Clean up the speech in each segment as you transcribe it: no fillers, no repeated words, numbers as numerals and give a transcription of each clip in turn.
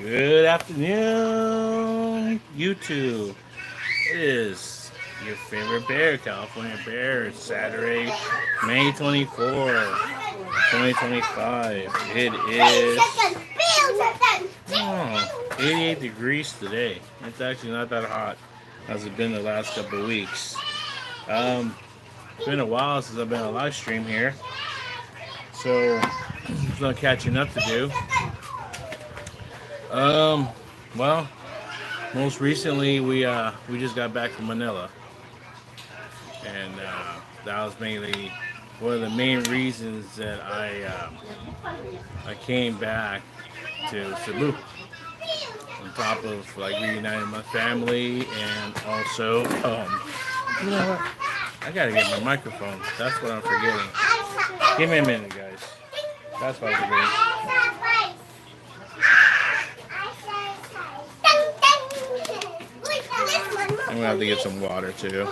Good afternoon, YouTube. It is your favorite bear, California Bear. It's Saturday, May 24th, 2025. It is 88 degrees today. It's actually not that hot as it's been the last couple of weeks. Um, it's been a while since I've been on a live stream here, so there's no catching up to do. Um, well, most recently we just got back from Manila, and that was mainly one of the main reasons that I came back to Cebu. On top of like reuniting my family, and also you know what? I gotta get my microphone. That's what I'm forgetting. Give me a minute, guys. That's what I'm forgetting. I'm gonna have to get some water too.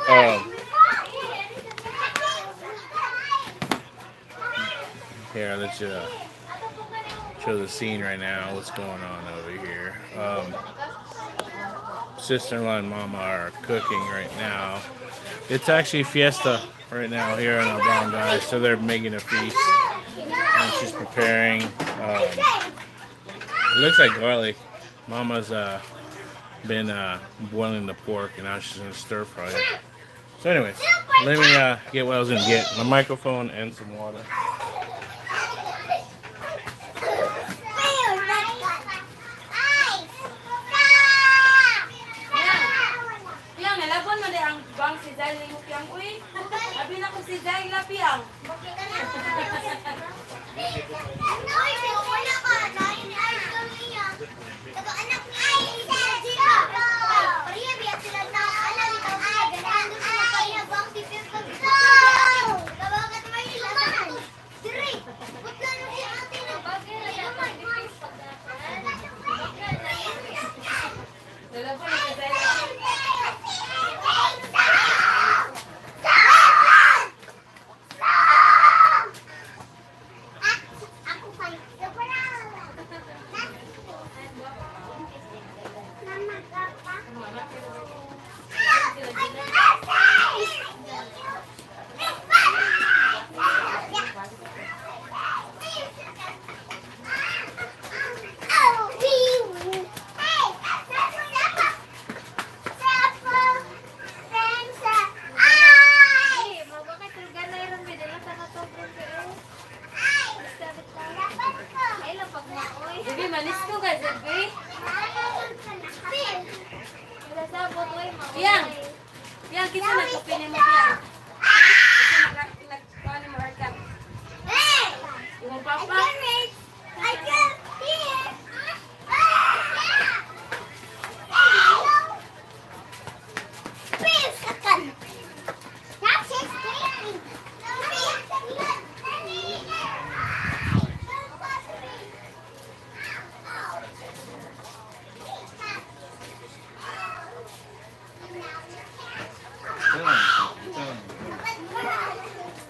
Um, Here, let's show the scene right now. What's going on over here? Sister-in-law and mama are cooking right now. It's actually fiesta right now here in Alabama, guys. So they're making a feast, and she's preparing. It looks like garlic. Mama's been boiling the pork, and now she's gonna stir fry it. So, anyways, let me get what I was gonna get: my microphone and some water.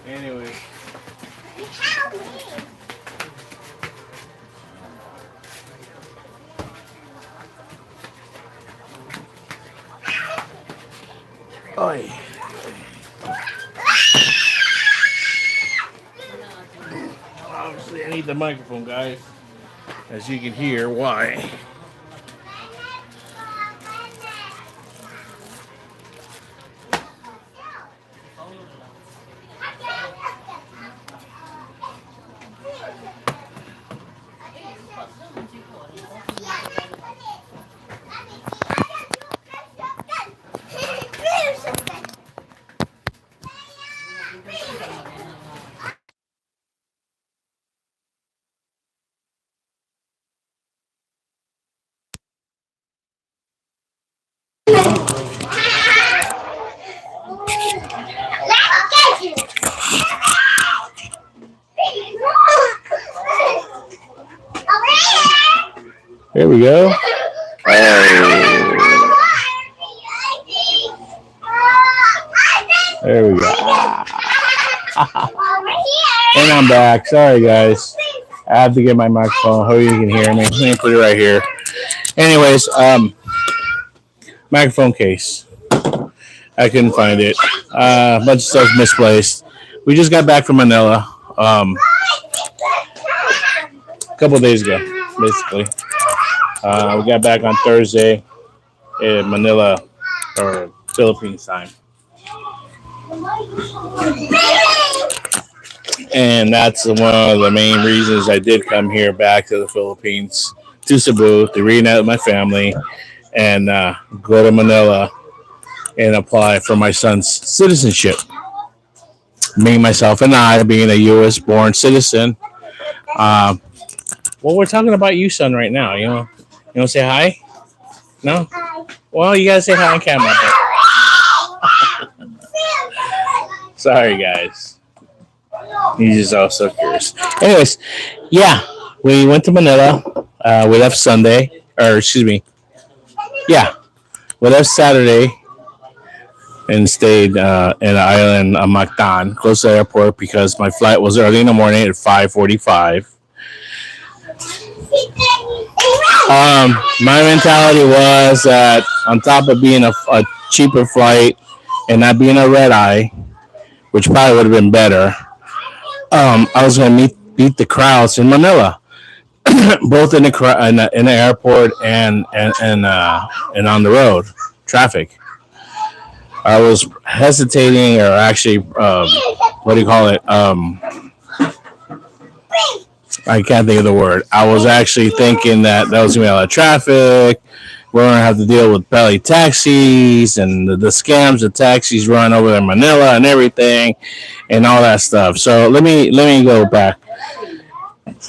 Anyway. Oi. Obviously, I need the microphone, guys. As you can hear, why? There we go. Oh. There we go. And I'm back. Sorry, guys. I have to get my microphone. Hope you can hear me. Let me put it right here. Anyways, microphone case. I couldn't find it. A bunch of stuff misplaced. We just got back from Manila a couple of days ago, basically. We got back on Thursday in Manila or Philippines time. And that's one of the main reasons I did come here back to the Philippines, to Cebu, to reunite with my family and go to Manila and apply for my son's citizenship. Me, myself, and I, being a U.S. born citizen. Um, well, we're talking about you, son, right now. You want to say hi? No? Well, you got to say hi on camera. Sorry, guys. He's just also curious. Anyways, yeah, we went to Manila. We left Sunday, or excuse me, yeah, we left Saturday and stayed in an island, Mactan, close to the airport because my flight was early in the morning at 5:45. My mentality was that on top of being a cheaper flight and not being a red eye, which probably would have been better, I was going to beat the crowds in Manila, both in the airport and on the road traffic. I was hesitating, or actually, what do you call it? I can't think of the word. I was actually thinking that was going to be a lot of traffic. We're going to have to deal with belly taxis and the scams that taxis run over in Manila and everything and all that stuff. So let me go back.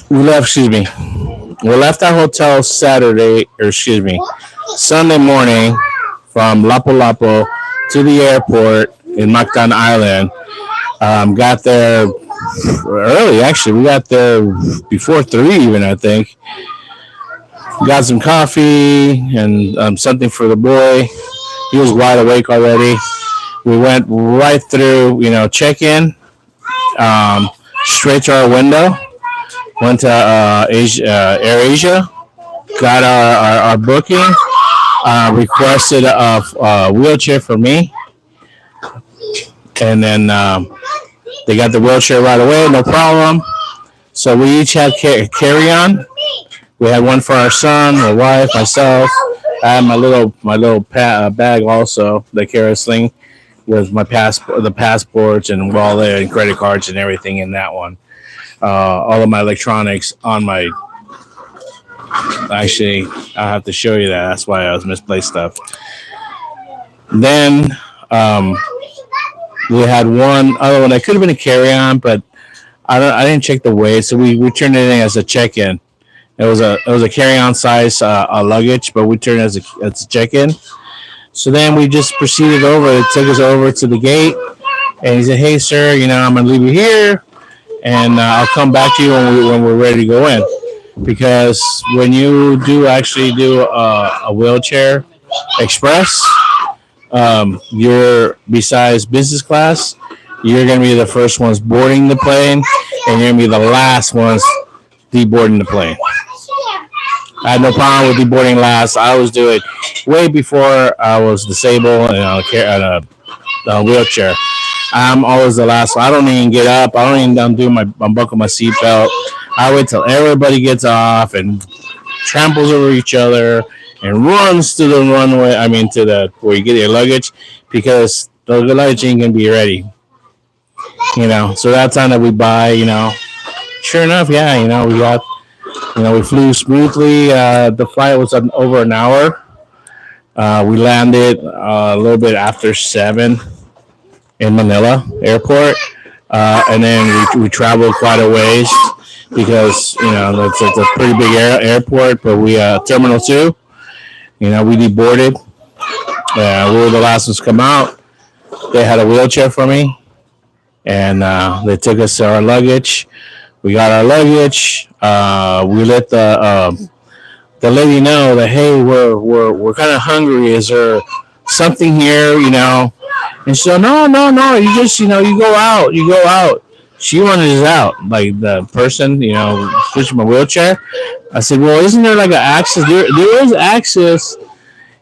We left our hotel Sunday morning from Lapu-Lapu to the airport in Mactan Island. Got there early, actually. We got there before 3 even, I think. Got some coffee and something for the boy. He was wide awake already. We went right through, check-in, straight to our window. Went to Air Asia, got our booking, requested a wheelchair for me, and then they got the wheelchair right away, no problem. So we each had carry-on. We had one for our son, my wife, myself. I had my little bag also, the carry sling, with the passports and wallet and credit cards and everything in that one. All of my electronics on my. Actually, I'll have to show you that. That's why I was misplaced stuff. Then we had one other one that could have been a carry-on, but I didn't check the weight, so we turned it in as a check-in. It was a carry-on size luggage, but we turned it as a check-in. So then we just proceeded over. It took us over to the gate, and he said, "Hey, sir, I'm gonna leave you here, and I'll come back to you when we're ready to go in." Because when you actually do a wheelchair express, you're besides business class, you're gonna be the first ones boarding the plane, and you're gonna be the last ones deboarding the plane. I had no problem with deboarding last. I was doing way before I was disabled and on a wheelchair. I'm always the last one. I don't even get up. I don't even unbuckle my seatbelt. I wait till everybody gets off and tramples over each other and runs to the runway. I mean, where you get your luggage, because the luggage ain't gonna be ready. So that time that we buy, sure enough, yeah, we got. We flew smoothly. The flight was over an hour. We landed a little bit after 7 in Manila airport, and then we traveled quite a ways because it's a pretty big airport. But we Terminal 2, we deboarded. We were the last ones to come out. They had a wheelchair for me, and they took us to our luggage. We got our luggage. We let the lady know that, hey, we're kind of hungry. Is there something here? And she said, no. You just you go out. She wanted us out, like the person, pushing my wheelchair. I said, well, isn't there like an access? There is access.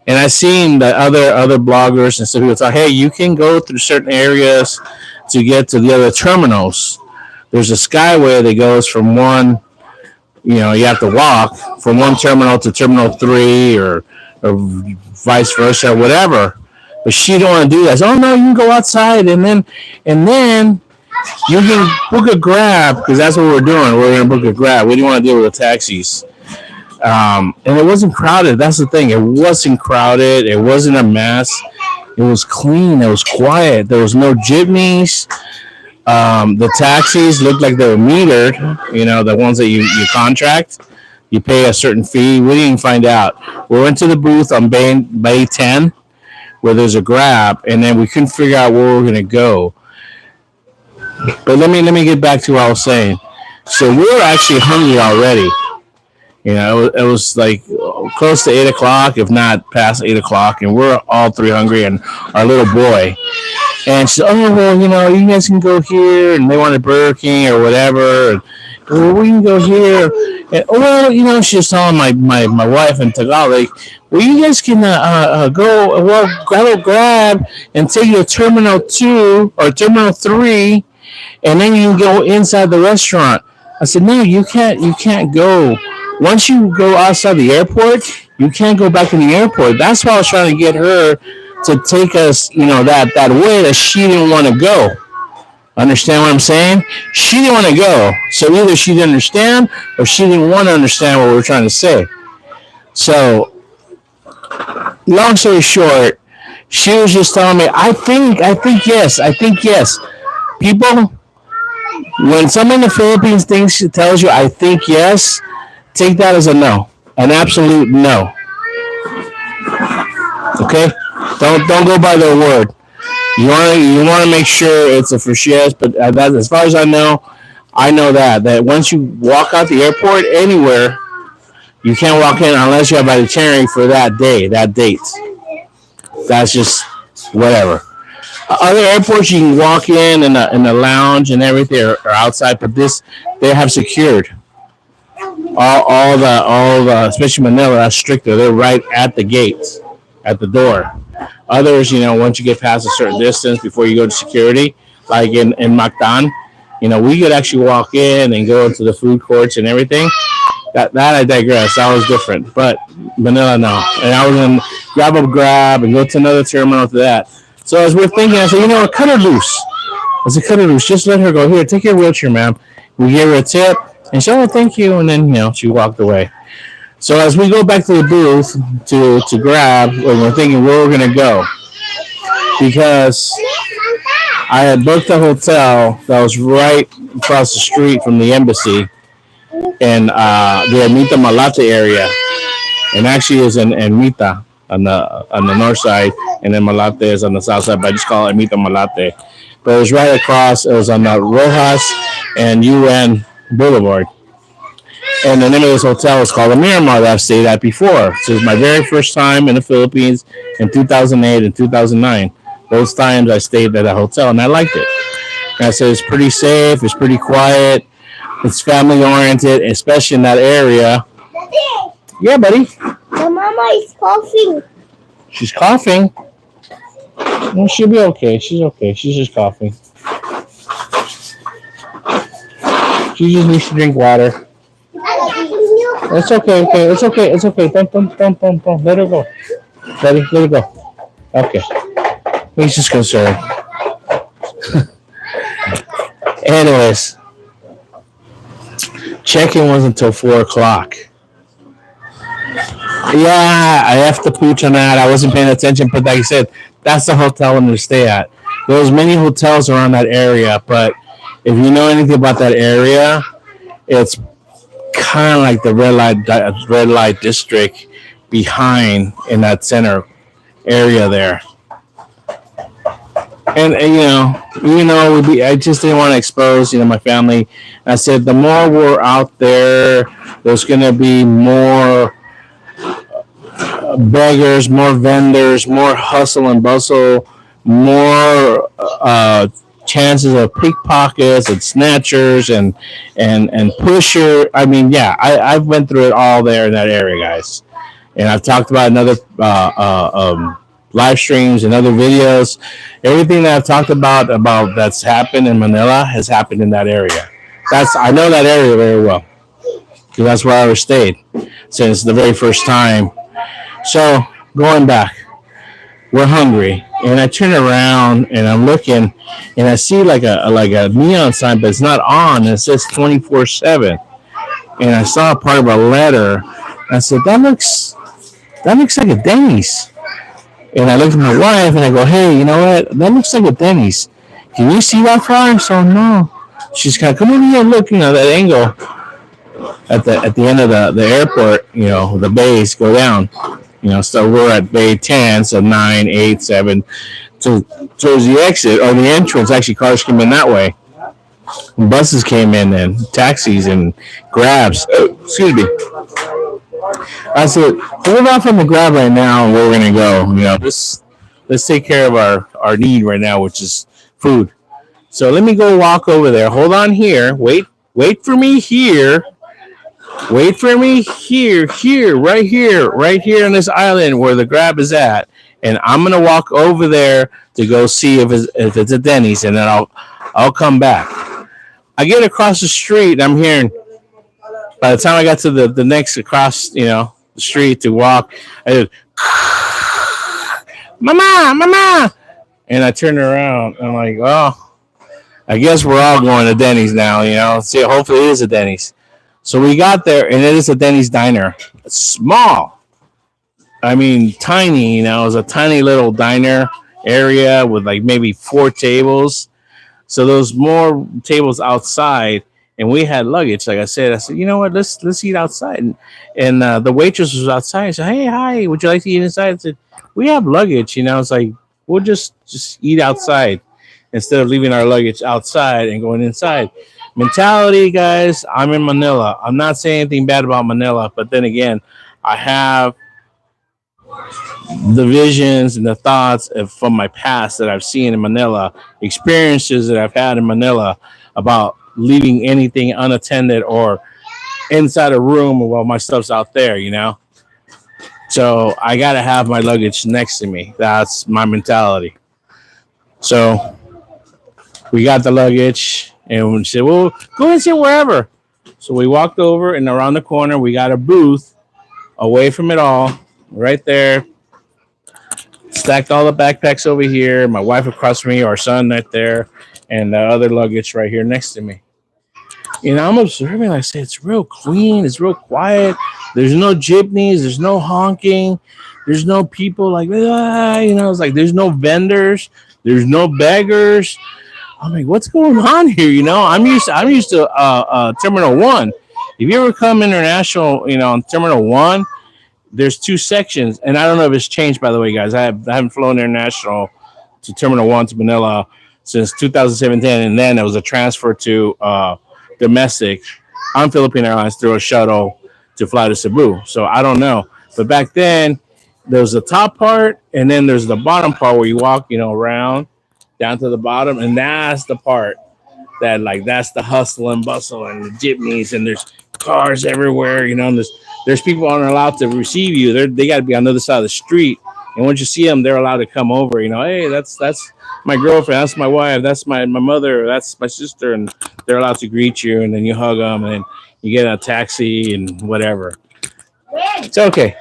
And I seen the other bloggers and stuff. People talk, hey, you can go through certain areas to get to the other terminals. There's a skyway that goes from one, you have to walk from one terminal to terminal three, or vice versa, or whatever. But she don't want to do that. So, oh no, you can go outside, and then you can book a grab, because that's what we're doing. We're gonna book a grab. We didn't want to deal with the taxis. And it wasn't crowded. That's the thing. It wasn't crowded. It wasn't a mess. It was clean. It was quiet. There was no jeepneys. The taxis looked like they were metered. The ones that you contract. You pay a certain fee. We didn't find out. We went to the booth on Bay 10 where there's a grab, and then we couldn't figure out where we were going to go. But let me get back to what I was saying. So we were actually hungry already. It was like close to 8 o'clock, if not past 8 o'clock, and we're all three hungry, and our little boy. And she said, oh, well, you guys can go here, and they wanted Burger King or whatever. And, well, we can go here. And, well, she was telling my wife in Tagalog, well, you guys can go, well, grab and take you to Terminal 2 or Terminal 3, and then you can go inside the restaurant. I said, no, you can't go. Once you go outside the airport, you can't go back in the airport. That's why I was trying to get her to take us, that way that she didn't want to go. Understand what I'm saying? She didn't want to go. So either she didn't understand or she didn't want to understand what we were trying to say. So, long story short, she was just telling me, I think yes. People, when someone in the Philippines tells you, I think yes, take that as a no, an absolute no. Okay, don't go by their word. You want to make sure it's a for yes. But that, as far as I know that once you walk out the airport anywhere, you can't walk in unless you have an itinerary for that date. That's just whatever. Other airports you can walk in the lounge and everything are outside, but they have secured. All the especially Manila, that's stricter. They're right at the gates, at the door. Others, once you get past a certain distance before you go to security, like in Mactan, we could actually walk in and go into the food courts and everything. That I digress. That was different, but Manila, no. And I was gonna grab and go to another terminal after that. So as we're thinking, I said, cut her loose. I said, cut her loose. Just let her go. Here, take your wheelchair, ma'am. We gave her a tip. And she said, oh, thank you. And then, she walked away. So as we go back to the booth to grab, we're thinking where we're going to go. Because I had booked a hotel that was right across the street from the embassy in the Ermita Malate area. And actually is in Ermita on the north side. And then Malate is on the south side. But I just call it Ermita Malate. But it was right across. It was on the Rojas and UN Boulevard. And the name of this hotel is called the Miramar that I've stayed at before. So it was my very first time in the Philippines in 2008 and 2009. Those times I stayed at a hotel and I liked it. And I said it's pretty safe, it's pretty quiet, it's family oriented, especially in that area. Daddy. Yeah, buddy. The mama is coughing. She's coughing? Well, she'll be okay. She's okay. She's just coughing. She just needs to drink water. It's okay. It's okay. Don't. Let her go. Let her go. Okay. He's just concerned. Anyways, check-in wasn't until 4 o'clock. Yeah, I have to pooch on that. I wasn't paying attention, but like I said, that's the hotel I'm going to stay at. There's many hotels around that area, but if you know anything about that area, it's kind of like the red light district behind in that center area there. And I just didn't want to expose, my family. I said the more we're out there, there's going to be more beggars, more vendors, more hustle and bustle, more chances of pickpockets and snatchers and pusher. I mean, yeah, I've went through it all there in that area, guys. And I've talked about another live streams and other videos. Everything that I've talked about that's happened in Manila has happened in that area. That's I know that area very well because that's where I stayed since the very first time. So going back, we're hungry, and I turn around and I'm looking, and I see like a neon sign, but it's not on. And it says 24/7, and I saw a part of a letter. I said that looks like a Denny's. And I looked at my wife and I go, hey, you know what? That looks like a Denny's. Can you see that far? So no. She's kind of come over here and look, that angle at the end of the airport, the bays go down. So we're at bay 10, so 9, 8, 7, towards the exit or the entrance. Actually, cars came in that way. And buses came in and taxis and grabs. Excuse me. I said, hold off on the grab right now and where we're going to go. Let's take care of our need right now, which is food. So let me go walk over there. Hold on here. Wait for me here. Wait for me here, right here on this island where the grab is at. And I'm going to walk over there to go see if it's a Denny's, and then I'll come back. I get across the street, and I'm hearing, by the time I got to the next across, the street to walk, I heard, Mama. And I turned around, and I'm like, oh, I guess we're all going to Denny's now, See, hopefully it is a Denny's. So we got there, and it is a Denny's diner. It's small. I mean, tiny, It's a tiny little diner area with like maybe 4 tables. So those more tables outside, and we had luggage. Like I said, you know what? Let's eat outside. And the waitress was outside. I said, hey, hi, would you like to eat inside? I said, we have luggage. It's like we'll just eat outside instead of leaving our luggage outside and going inside. Mentality, guys. I'm in Manila. I'm not saying anything bad about Manila, but then again, I have the visions and the thoughts from my past that I've seen in Manila, experiences that I've had in Manila about leaving anything unattended or inside a room while my stuff's out there, So I got to have my luggage next to me. That's my mentality. So we got the luggage and we said, well, go and sit wherever. So we walked over, and around the corner, we got a booth away from it all, right there. Stacked all the backpacks over here. My wife across from me, our son right there, and the other luggage right here next to me. I'm observing, like I say, it's real clean. It's real quiet. There's no jeepneys. There's no honking. There's no people like, it's like there's no vendors. There's no beggars. I'm like, what's going on here? I'm used to Terminal 1. If you ever come international, on Terminal 1, there's 2 sections. And I don't know if it's changed, by the way, guys. I haven't flown international to Terminal 1 to Manila since 2017. And then it was a transfer to domestic on Philippine Airlines through a shuttle to fly to Cebu. So I don't know. But back then, there was the top part, and then there's the bottom part where you walk, around down to the bottom. And that's the part that's the hustle and bustle and the jeepneys, and there's cars everywhere, and there's people aren't allowed to receive you. They got to be on the other side of the street. And once you see them, they're allowed to come over. Hey, that's my girlfriend, that's my wife, that's my mother, that's my sister, and they're allowed to greet you, and then you hug them, and then you get a taxi and whatever. It's okay.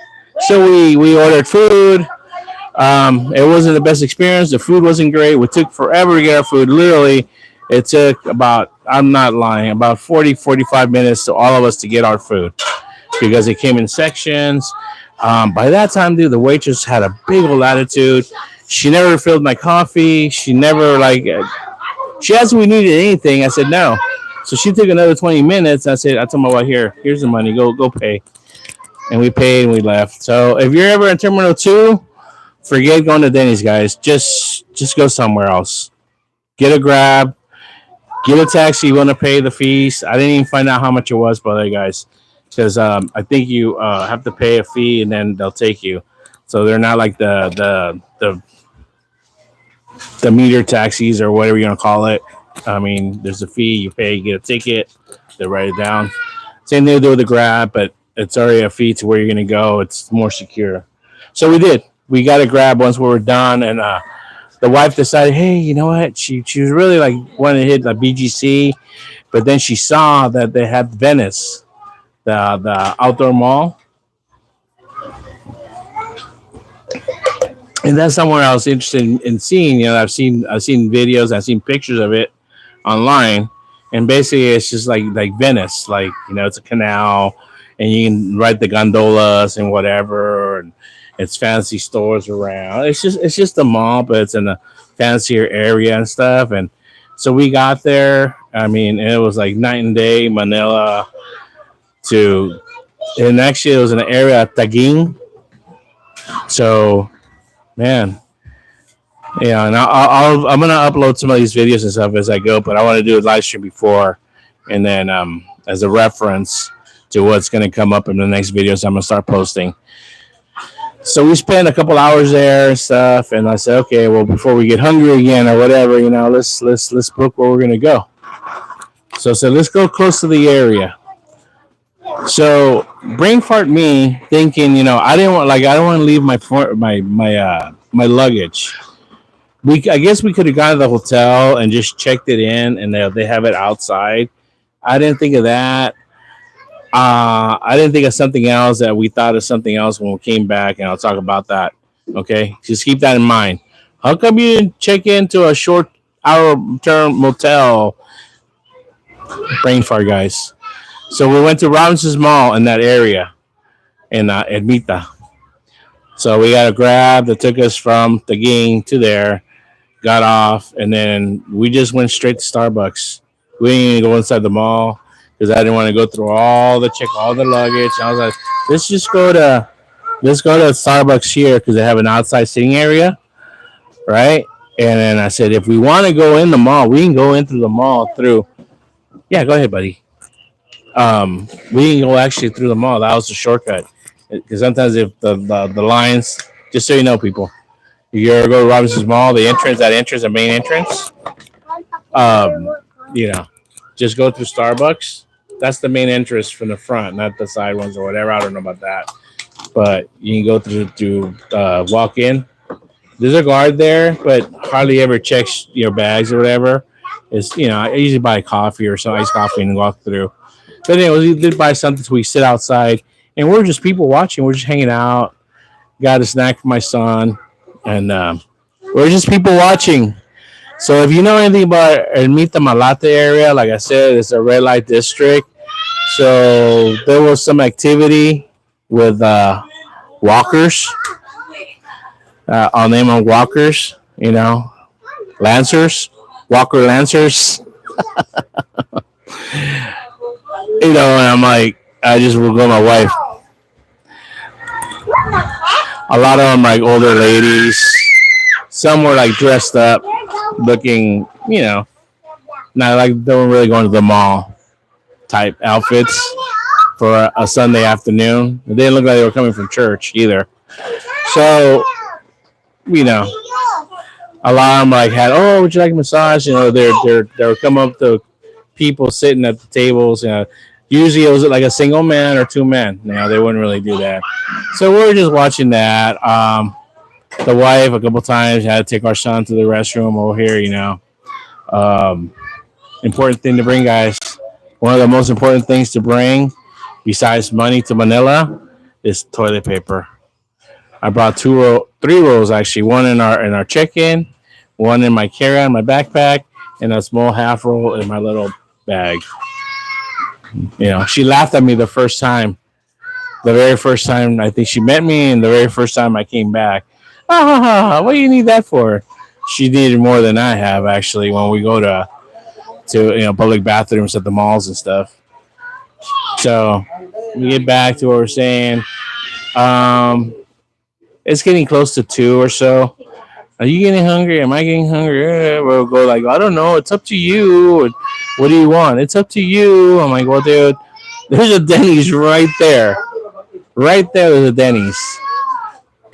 So we ordered food. It wasn't the best experience. The food wasn't great. We took forever to get our food. Literally, it took about, I'm not lying, about 45 minutes to all of us to get our food because it came in sections. By that time, dude, the waitress had a big old attitude. She never filled my coffee. She never, she asked if we needed anything. I said no. So she took another 20 minutes. I told my wife, here's the money. Go pay. And we paid and we left. So if you're ever in Terminal 2, forget going to Denny's, guys. Just go somewhere else. Get a Grab. Get a taxi. You want to pay the fees. I didn't even find out how much it was, brother, guys. Because I think you have to pay a fee and then they'll take you. So they're not like the the meter taxis or whatever you want to call it. I mean, there's a fee, you pay, you get a ticket, they write it down. Same thing they do with the Grab, but it's already a fee to where you're going to go. It's more secure. So we did. We got a Grab once we were done, and the wife decided, hey, you know what? She was really like wanting to hit the BGC, but then she saw that they had Venice, the outdoor mall, and that's somewhere I was interested in seeing. I've seen videos, I've seen pictures of it online, and basically it's just like Venice, like it's a canal, and you can ride the gondolas and whatever, and it's fancy stores around. It's just a mall, but it's in a fancier area and stuff. And so we got there. I mean, it was like night and day, Manila to, and actually it was in the area of Taguig. So man, yeah, and I'm gonna upload some of these videos and stuff as I go, but I want to do a live stream before, and then as a reference to what's gonna come up in the next videos I'm gonna start posting. So we spent a couple hours there and stuff, and I said, okay, well, before we get hungry again or whatever, let's book where we're gonna go. So I said, let's go close to the area. So brain fart me thinking, I don't want to leave my luggage. I guess we could have gone to the hotel and just checked it in, and they have it outside. I didn't think of that. I didn't think of something else that we thought of something else when we came back, and I'll talk about that. Okay, just keep that in mind. How come you didn't check into a short hour term motel? Brain fart, guys. So we went to Robinson's Mall in that area in Ermita. So we got a Grab that took us from the gang to there, got off, and then we just went straight to Starbucks. We didn't even go inside the mall because I didn't want to go through check all the luggage. I was like, let's go to Starbucks here because they have an outside sitting area, right? And then I said, if we want to go in the mall, we can go into the mall through. Yeah, go ahead, buddy. We can go actually through the mall. That was the shortcut. Because sometimes if the lines, just so you know, people, you ever go to Robinson's Mall, the main entrance, um, you know, just go through Starbucks. That's the main entrance from the front, not the side ones or whatever. I don't know about that, but you can go through to walk in. There's a guard there, but hardly ever checks your bags or whatever. I usually buy coffee or some iced coffee and walk through. But anyway, we did buy something, so we sit outside, and we're just people watching. We're just hanging out. Got a snack for my son, and we're just people watching. So if you know anything about Ermita Malate area, like I said, it's a red light district. So there was some activity with walkers. I'll name them walkers. Lancers, Walker Lancers. And I'm like, I just will go with my wife. A lot of them like older ladies. Some were like dressed up, looking, not like they were really going to the mall type outfits for a Sunday afternoon. It didn't look like they were coming from church either. So, a lot of them like had, oh, would you like a massage? They would come up to people sitting at the tables. Usually it was like a single man or two men. They wouldn't really do that. So we were just watching that. The wife a couple times had to take our son to the restroom over here. Important thing to bring, guys. One of the most important things to bring, besides money to Manila, is toilet paper. I brought three rolls actually. One in our check-in, one in my carry-on, my backpack, and a small half roll in my little bag. She laughed at me the first time. The very first time I think she met me, and the very first time I came back. What do you need that for? She needed more than I have actually when we go to public bathrooms at the malls and stuff. So we get back to what we're saying. It's getting close to 2 or so. Are you getting hungry? Am I getting hungry? We'll go like, I don't know. It's up to you. What do you want? It's up to you. I'm like, well, dude, there's a Denny's right there. Right there, there's a Denny's.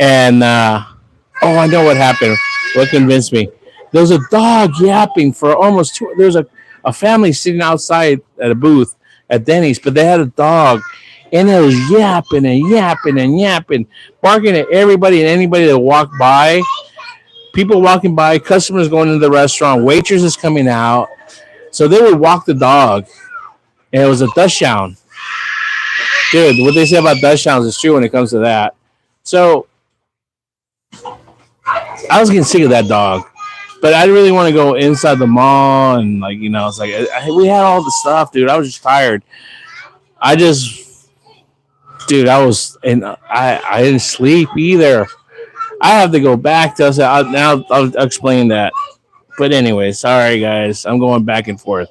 And, I know what happened. What convinced me? There was a dog yapping for almost two. There was a family sitting outside at a booth at Denny's, but they had a dog, and it was yapping and yapping and yapping, barking at everybody and anybody that walked by. People walking by, customers going into the restaurant, waitresses coming out. So they would walk the dog, and it was a Dachshund. Dude, what they say about Dachshunds is true when it comes to that. So I was getting sick of that dog. But I really want to go inside the mall and like it's like we had all the stuff, dude. I was just tired. I just, dude, I was and I didn't sleep either. I have to go back to now. I'll explain that. But anyway, sorry guys, I'm going back and forth.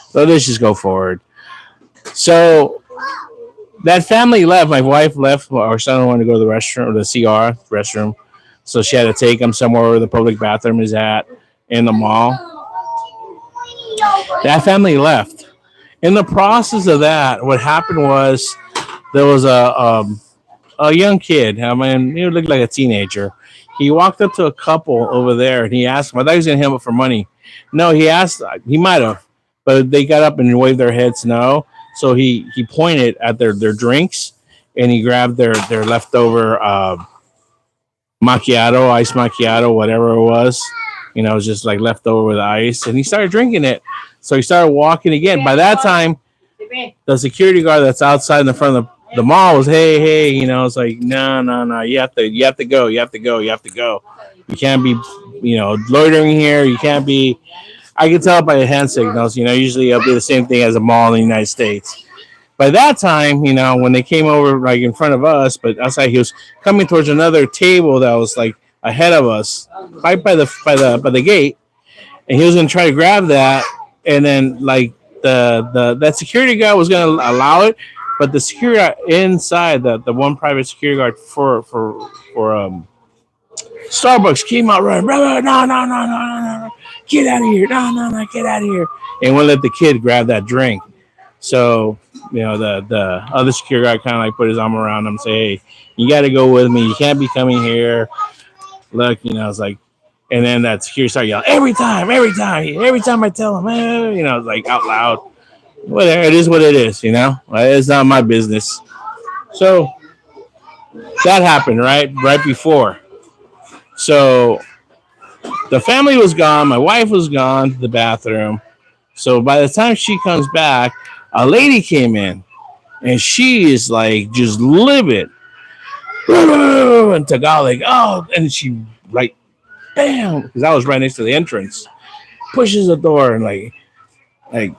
So let's just go forward. So that family left. My wife left. Our son wanted to go to the restroom, the CR restroom. So she had to take him somewhere where the public bathroom is at in the mall. That family left. In the process of that, what happened was there was a young kid. I mean, he looked like a teenager. He walked up to a couple over there and he asked him. I thought he was going to him up for money. No, he asked. He might have, but they got up and waved their heads no. So he pointed at their drinks and he grabbed their leftover macchiato, ice macchiato, whatever it was. It was just like left over with ice, and he started drinking it. So he started walking again. By that time, the security guard that's outside in the front of the mall was, hey, it's like, no, you have to go, you have to go, you have to go. You can't be, loitering here. You can't be. I can tell by the hand signals. Usually it'll be the same thing as a mall in the United States. By that time, when they came over like in front of us, but outside, he was coming towards another table that was like ahead of us, right by the gate, and he was gonna try to grab that, and then like the that security guard was gonna allow it, but the security guard inside the one private security guard for Starbucks came out running, brother, no, get out of here, no, get out of here, and wouldn't let the kid grab that drink. So the other security guard kind of like put his arm around him, and say, hey, you got to go with me. You can't be coming here. Look, it's like, and then that security started yelling every time I tell him, it's like out loud. Whatever, it is what it is. It's not my business. So that happened right before. So the family was gone. My wife was gone to the bathroom. So by the time she comes back, a lady came in, and she is like just livid in Tagalog. Oh, and she like, bam, because I was right next to the entrance, pushes the door and like, and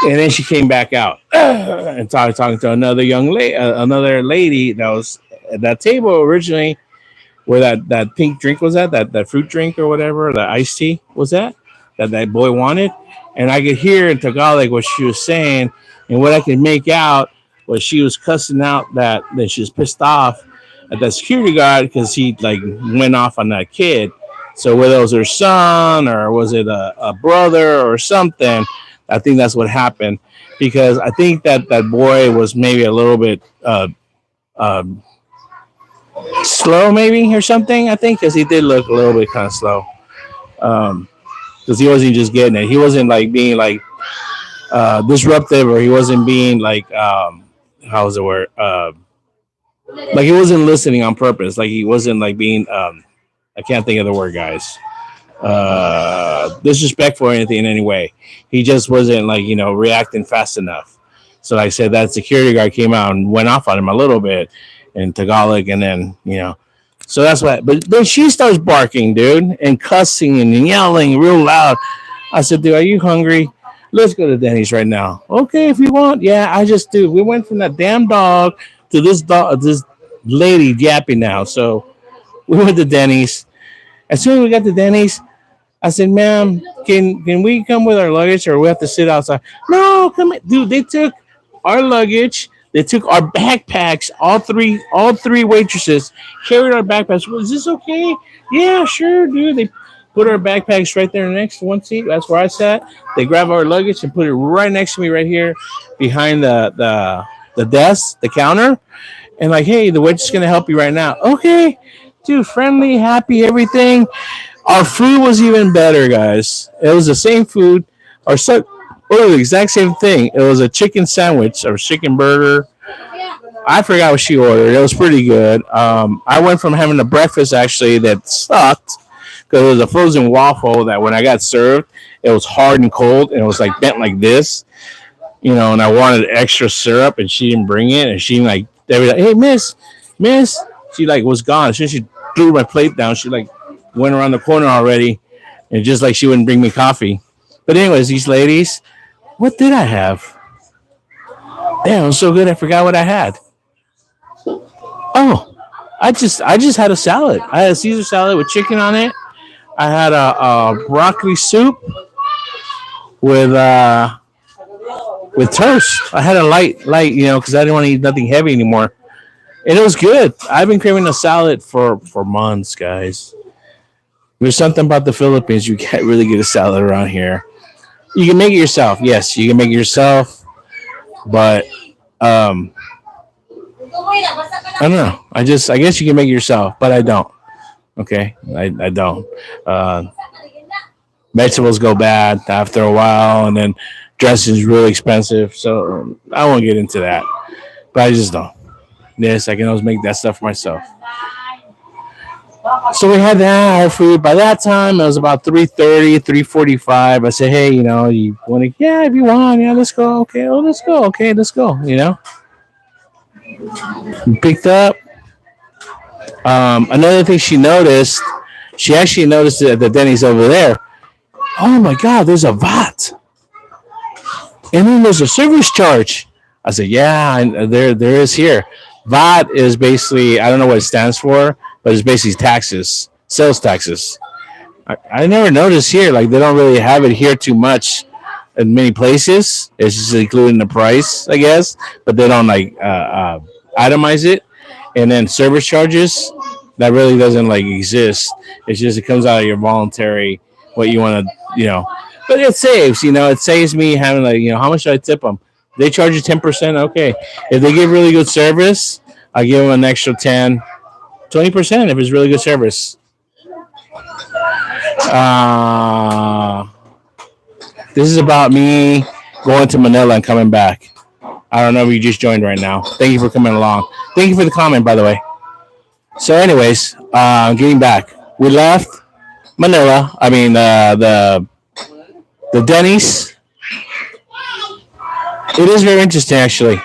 then she came back out and talking to another another lady that was at that table originally, where that pink drink was at, that fruit drink or whatever, the iced tea was that boy wanted. And I could hear in Tagalog what she was saying, and what I could make out was she was cussing out that she was pissed off at that security guard because he like went off on that kid. So whether it was her son or was it a brother or something, I think that's what happened, because I think that boy was maybe a little bit slow, maybe, or something. I think because he did look a little bit kind of slow. Because he wasn't just getting it. He wasn't like being like disruptive, or he wasn't being like how's the word? Like he wasn't listening on purpose. Like he wasn't like being I can't think of the word, guys. Disrespectful or anything in any way. He just wasn't like reacting fast enough. So like I said, that security guard came out and went off on him a little bit in Tagalog, and then so that's what. But then she starts barking, dude, and cussing and yelling real loud. I said, dude, are you hungry? Let's go to Denny's right now. Okay, if you want. Yeah, I just do. We went from that damn dog to this lady yapping now. So we went to Denny's. As soon as we got to Denny's, I said, ma'am, can we come with our luggage, or we have to sit outside? No, come in. Dude, they took our luggage. They took our backpacks. All three waitresses carried our backpacks. Was this okay? Yeah, sure, dude. They put our backpacks right there next to one seat. That's where I sat. They grabbed our luggage and put it right next to me, right here, behind the desk, the counter. And like, hey, the waitress is gonna help you right now. Okay, dude, friendly, happy, everything. Our food was even better, guys. It was the same food, or so, or the exact same thing. It was a chicken sandwich or chicken burger. I forgot what she ordered. It was pretty good. I went from having a breakfast actually that sucked because it was a frozen waffle that when I got served, it was hard and cold and it was like bent like this, and I wanted extra syrup and she didn't bring it and she like they were like, hey miss, she like was gone. She threw my plate down. She like went around the corner already and just like she wouldn't bring me coffee. But anyways, these ladies, what did I have? Damn, it was so good I forgot what I had. Oh, I just had a salad. I had a Caesar salad with chicken on it. I had a broccoli soup with with toast. I had a light, because I didn't want to eat nothing heavy anymore, and it was good. I've been craving a salad for months, guys. There's something about the Philippines. You can't really get a salad around here. You can make it yourself. Yes, you can make it yourself, but um, I don't know. I guess you can make it yourself, but I don't. Okay, I don't. Uh, Vegetables go bad after a while, and then dressing is really expensive. So I won't get into that, but I just don't. Yes, I can always make that stuff for myself. So we had that our food. By that time, it was about 3:30, 3:45. I said, hey, you want to? Yeah, if you want, yeah, let's go. Okay, oh, let's go. Okay, let's go. We picked up. Another thing she actually noticed that the Denny's over there. Oh my God, there's a VAT, and then there's a service charge. I said, yeah, and there is here. VAT is basically, I don't know what it stands for, but it's basically taxes, sales taxes. I never noticed here, like they don't really have it here too much in many places. It's just included in the price, I guess, but they don't like itemize it. And then service charges, that really doesn't like exist. It's just it comes out of your voluntary what you want to, But it saves, it saves me having like, how much should I tip them? They charge you 10%. Okay, if they give really good service, I give them an extra 10, 20% if it's really good service. Uh, this is about me going to Manila and coming back. I don't know if you just joined right now. Thank you for coming along. Thank you for the comment, by the way. So, anyways, getting back, we left Manila. I mean, the Denny's. It is very interesting, actually.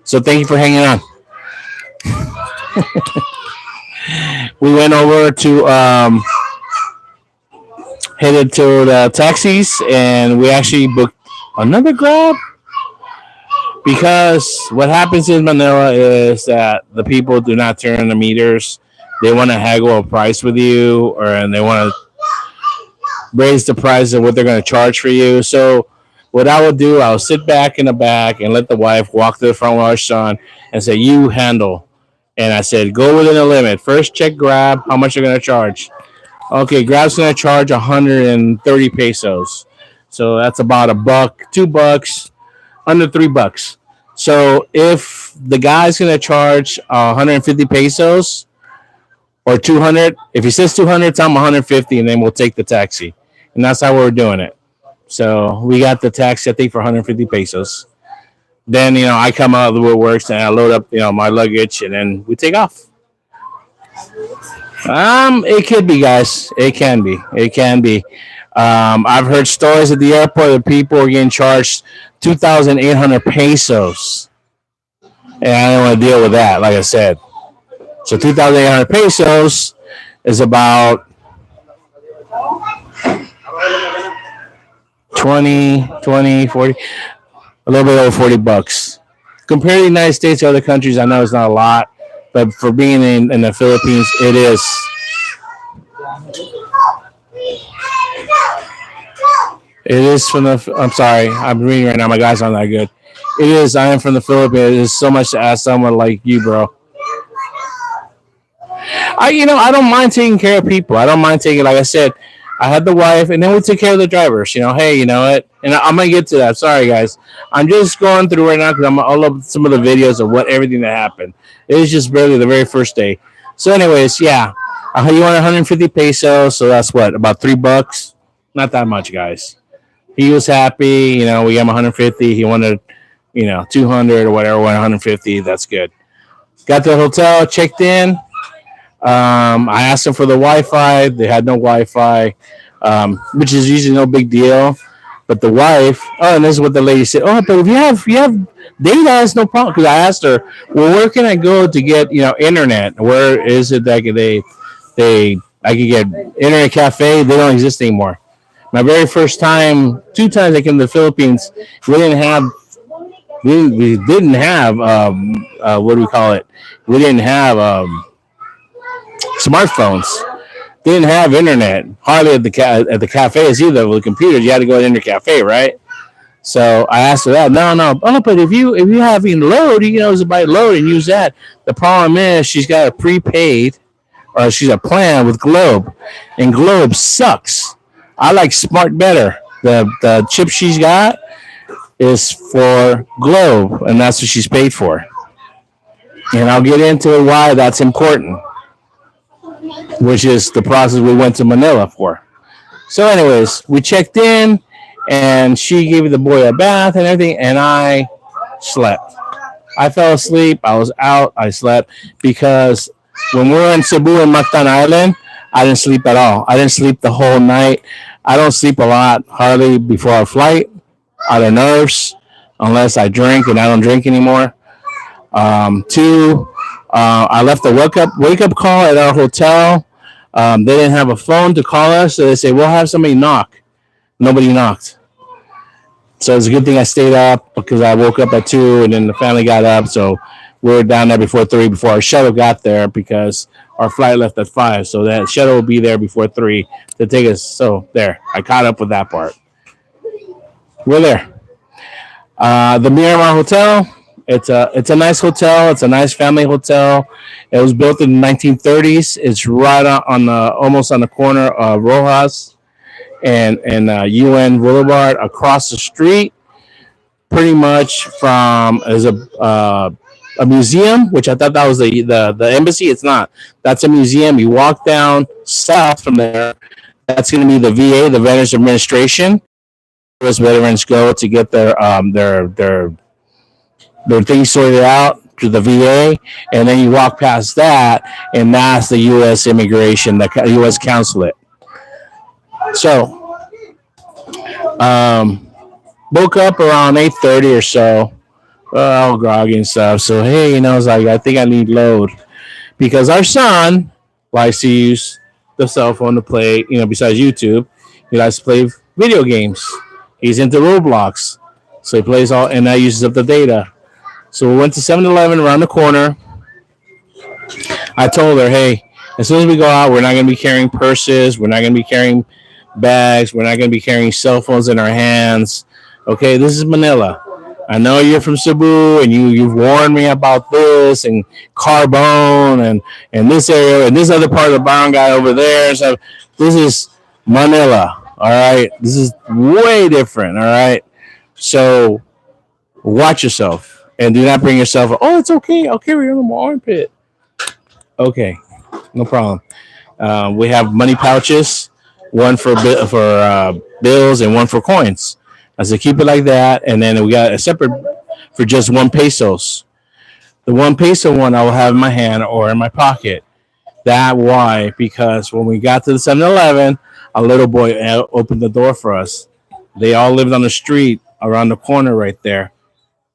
So, thank you for hanging on. We went over to headed to the taxis, and we actually booked another Grab because what happens in Manila is that the people do not turn the meters. They want to haggle a price with you, and they want to raise the price of what they're going to charge for you. So, what I would do, I'll sit back in the back and let the wife walk to the front with our son and say, "You handle." And I said, "Go within the limit. First, check Grab. How much they're going to charge?" Okay, Grab's going to charge 130 pesos. So that's about a buck, $2, under $3. So if the guy's going to charge 150 pesos or 200, if he says 200, tell him 150, and then we'll take the taxi. And that's how we're doing it. So we got the taxi, I think, for 150 pesos. Then, I come out of the woodworks and I load up, my luggage, and then we take off. It could be, guys. It can be. It can be. I've heard stories at the airport that people are getting charged 2,800 pesos, and I don't want to deal with that. Like I said, so 2,800 pesos is about 40, a little bit over $40. Compared to the United States or other countries, I know it's not a lot, but for being in the Philippines, it is. It is from the. I'm sorry, I'm reading right now. My guy's not that good. It is. I am from the Philippines. It is so much to ask someone like you, bro. I don't mind taking care of people. I don't mind taking, like I said, I had the wife, and then we took care of the drivers. Hey, you know what? And I'm gonna get to that. Sorry, guys. I'm just going through right now because I'm all up some of the videos of everything that happened. It was just barely the very first day. So, anyways, yeah. He wanted 150 pesos, so that's what, about $3. Not that much, guys. He was happy. We gave him 150. He wanted, 200 or whatever. 150. That's good. Got to the hotel, checked in. I asked them for the Wi-Fi. They had no Wi-Fi, which is usually no big deal. But the wife, oh, and this is what the lady said. Oh, but if you have data, it's no problem. Because I asked her, well, where can I go to get internet? Where is it that they I could get internet cafe? They don't exist anymore. My very first time, 2 times I came to the Philippines, we didn't have we didn't have what do we call it? We didn't have smartphones. Didn't have internet hardly at the cafes either. With computers, you had to go to the internet cafe, right? So I asked her that. No, no. Oh, but if you have load, it's about load and use that. The problem is she's got a prepaid or she's a plan with Globe, and Globe sucks. I like Smart better. The chip she's got is for Globe, and that's what she's paid for. And I'll get into why that's important, which is the process we went to Manila for. So, anyways, we checked in, and she gave the boy a bath and everything, and I slept. I fell asleep. I was out. I slept because when we were in Cebu and Mactan Island, I didn't sleep at all. I didn't sleep the whole night. I don't sleep a lot, hardly before a flight, out of nerves, unless I drink, and I don't drink anymore. Two, I left a wake up call at our hotel. They didn't have a phone to call us, so they say we'll have somebody knock. Nobody knocked. So it's a good thing I stayed up because I woke up at 2 and then the family got up. So we were down there before 3 before our shuttle got there because our flight left at 5. So that shuttle will be there before 3 to take us. So there, I caught up with that part. We're there. The Miramar Hotel. It's a nice hotel. It's a nice family hotel. It was built in the 1930s. It's right on the almost on the corner of Rojas and UN Boulevard across the street, pretty much from is a museum, which I thought that was the embassy. It's not. That's a museum. You walk down south from there. That's going to be the VA, the Veterans Administration. Those veterans go to get their things sorted out to the VA, and then you walk past that, and that's the U.S. Immigration, the U.S. Consulate. So, woke up around 8:30 or so, all groggy and stuff. So hey, it's like I think I need load because our son likes to use the cell phone to play. Besides YouTube, he likes to play video games. He's into Roblox, so he plays all, and that uses up the data. So we went to 7-Eleven around the corner. I told her, hey, as soon as we go out, we're not going to be carrying purses. We're not going to be carrying bags. We're not going to be carrying cell phones in our hands. Okay, this is Manila. I know you're from Cebu, and you've warned me about this and Carbone and this area and this other part of the barangay over there. So this is Manila. All right, this is way different. All right, so watch yourself. And do not bring yourself. Oh, it's okay. I'll carry it on my armpit. Okay, no problem. We have money pouches, one for bills and one for coins. I said keep it like that, and then we got a separate for just 1 pesos. The 1 peso one I will have in my hand or in my pocket. That why? Because when we got to the 7-Eleven, a little boy opened the door for us. They all lived on the street around the corner right there.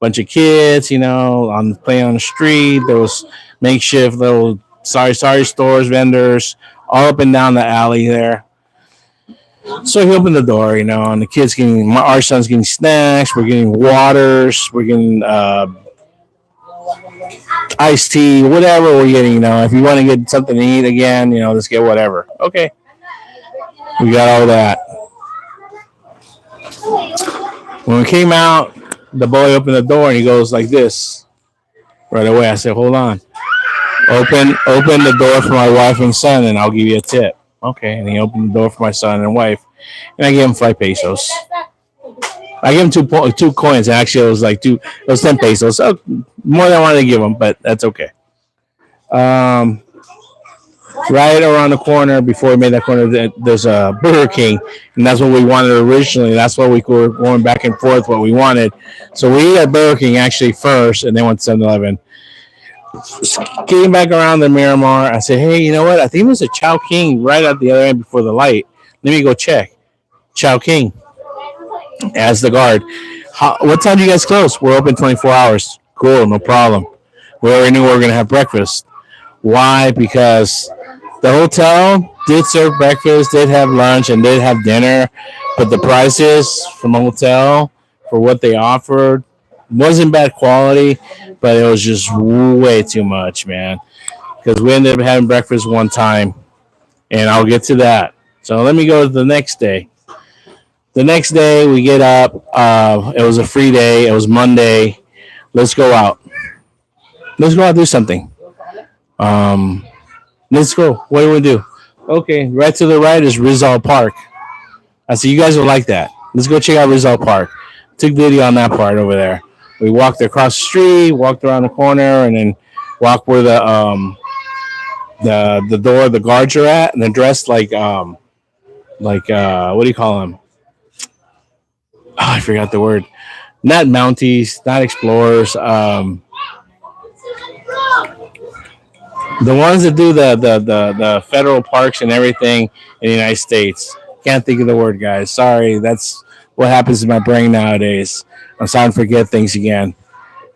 Bunch of kids, on playing on the street. There was makeshift little sorry stores, vendors, all up and down the alley there. So he opened the door, and the kids our son's getting snacks. We're getting waters. We're getting iced tea, whatever we're getting. If you want to get something to eat again, let's get whatever. Okay, we got all that. When we came out, the boy opened the door and he goes like this right away. I said, hold on. Open the door for my wife and son and I'll give you a tip. Okay. And he opened the door for my son and wife. And I gave him 5 pesos. I gave him two coins. Actually, it was like it was 10 pesos. So more than I wanted to give him, but that's okay. Right around the corner before we made that corner, there's a Burger King, and that's what we wanted originally. That's why we were going back and forth what we wanted. So we ate at Burger King actually first, and then went to 7-Eleven. Came back around the Miramar. I said, hey, you know what? I think there's a Chow King right at the other end before the light. Let me go check. Chow King as the guard. What time do you guys close? We're open 24 hours. Cool, no problem. We already knew we were going to have breakfast. Why? Because the hotel did serve breakfast, did have lunch, and did have dinner, but the prices from a hotel for what they offered wasn't bad quality, but it was just way too much, man. Because we ended up having breakfast one time, and I'll get to that. So let me go to the next day. The next day, we get up. It was a free day. It was Monday. Let's go out. Let's go out and do something. Um, let's go. What do we do? Okay, right to the right is Rizal Park. I said, you guys will like that. Let's go check out Rizal Park. Took video on that part over there. We walked across the street, walked around the corner, and then walked where the door the guards are at, and they're dressed like what do you call them? Oh, I forgot the word. Not Mounties, not Explorers. The ones that do the federal parks and everything in the United States. Can't think of the word, guys. Sorry, that's what happens in my brain nowadays. I'm starting to forget things again,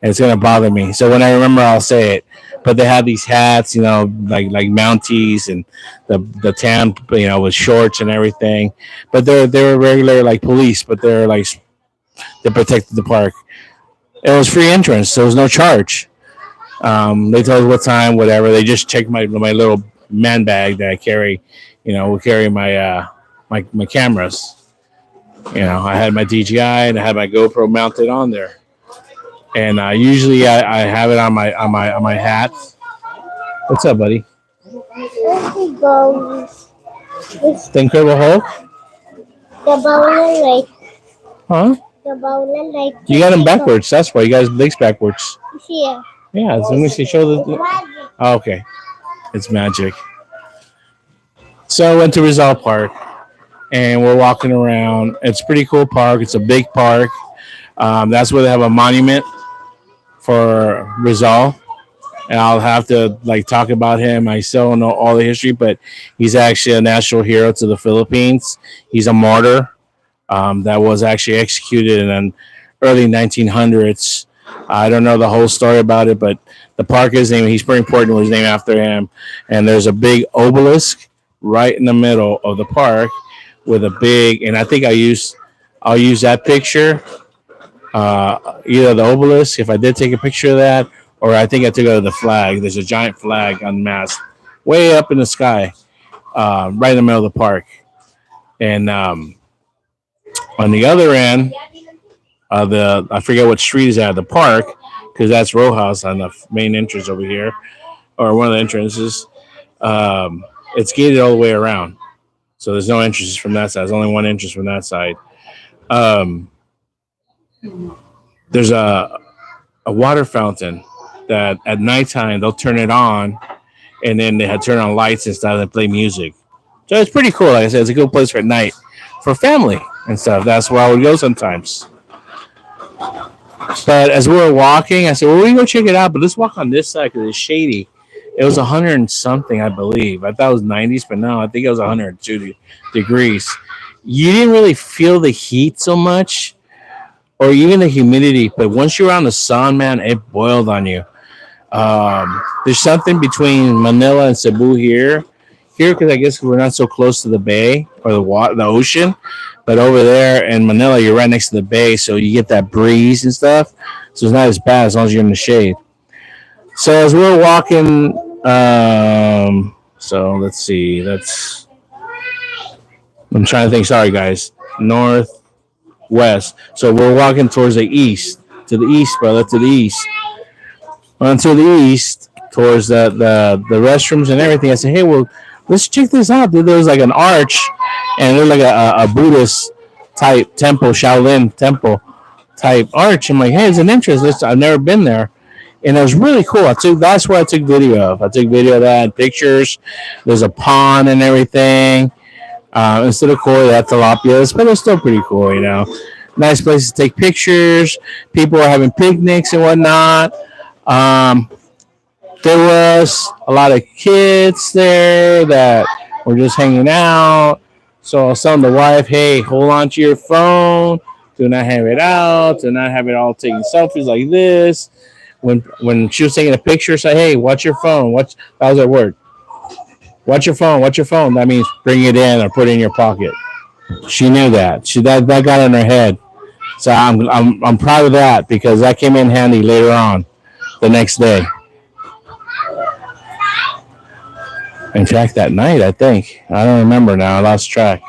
and it's gonna bother me. So when I remember, I'll say it. But they have these hats, like Mounties and the tan, with shorts and everything. But they're regular like police, but they're like they protected the park. It was free entrance, so there was no charge. They told us what time, whatever. They just checked my little man bag that I carry. Will carry my cameras. I had my DJI and I had my GoPro mounted on there. And usually I have it on my hat. What's up, buddy? The Incredible Hulk? The bowler light. Huh? The bowler light. You got them backwards. That's why you guys legs backwards. Here. Yeah, so let me see. Show the. Oh, okay, it's magic. So I went to Rizal Park, and we're walking around. It's a pretty cool park. It's a big park. That's where they have a monument for Rizal, and I'll have to talk about him. I still don't know all the history, but he's actually a national hero to the Philippines. He's a martyr that was actually executed in the early 1900s. I don't know the whole story about it, but the park is named. He's pretty important. It was named after him, and there's a big obelisk right in the middle of the park with a big. And I think I'll use that picture. Either the obelisk, if I did take a picture of that, or I think I took it of the flag. There's a giant flag unmasked way up in the sky, right in the middle of the park. And on the other end, I forget what street is at the park because that's row house on the main entrance over here, or one of the entrances. It's gated all the way around, so there's no entrances from that side. There's only one entrance from that side. There's a water fountain that at nighttime they'll turn it on, and then they had turn on lights and stuff and play music. So it's pretty cool. Like I said, it's a good place for at night for family and stuff. That's where I would go sometimes. But as we were walking, I said, well, we can go check it out, but let's walk on this side because it's shady. It was 100 and something, I believe. I thought it was 90s, but no, I think it was 102 degrees. You didn't really feel the heat so much or even the humidity, but once you're on the sun, man, it boiled on you. There's something between Manila and Cebu here because I guess we're not so close to the bay or the ocean. But over there in Manila, you're right next to the bay, so you get that breeze and stuff. So it's not as bad as long as you're in the shade. So as we're walking, so let's see. I'm trying to think. Sorry, guys. Northwest. So we're walking towards the east. To the east, brother. To the east. Onto the east, towards the restrooms and everything. I said, hey, well, let's check this out, dude. There's like an arch, and there's like a Buddhist type temple, Shaolin temple type arch. I'm like, hey, it's an entrance. I've never been there. and it was really cool. That's what I took video of. I took video of that, pictures. There's a pond and everything. Instead of koi, that's tilapias, but it's still pretty cool, you know. Nice place to take pictures. People are having picnics and whatnot. Um, there was a lot of kids there that were just hanging out. So I was telling the wife, hey, hold on to your phone. Do not have it out. Do not have it all taking selfies like this. When she was taking a picture, say, hey, watch your phone. That was her word. Watch your phone. Watch your phone. That means bring it in or put it in your pocket. She knew that. That got in her head. So I'm proud of that because that came in handy later on the next day. In fact, that night, I think. I don't remember now. I lost track.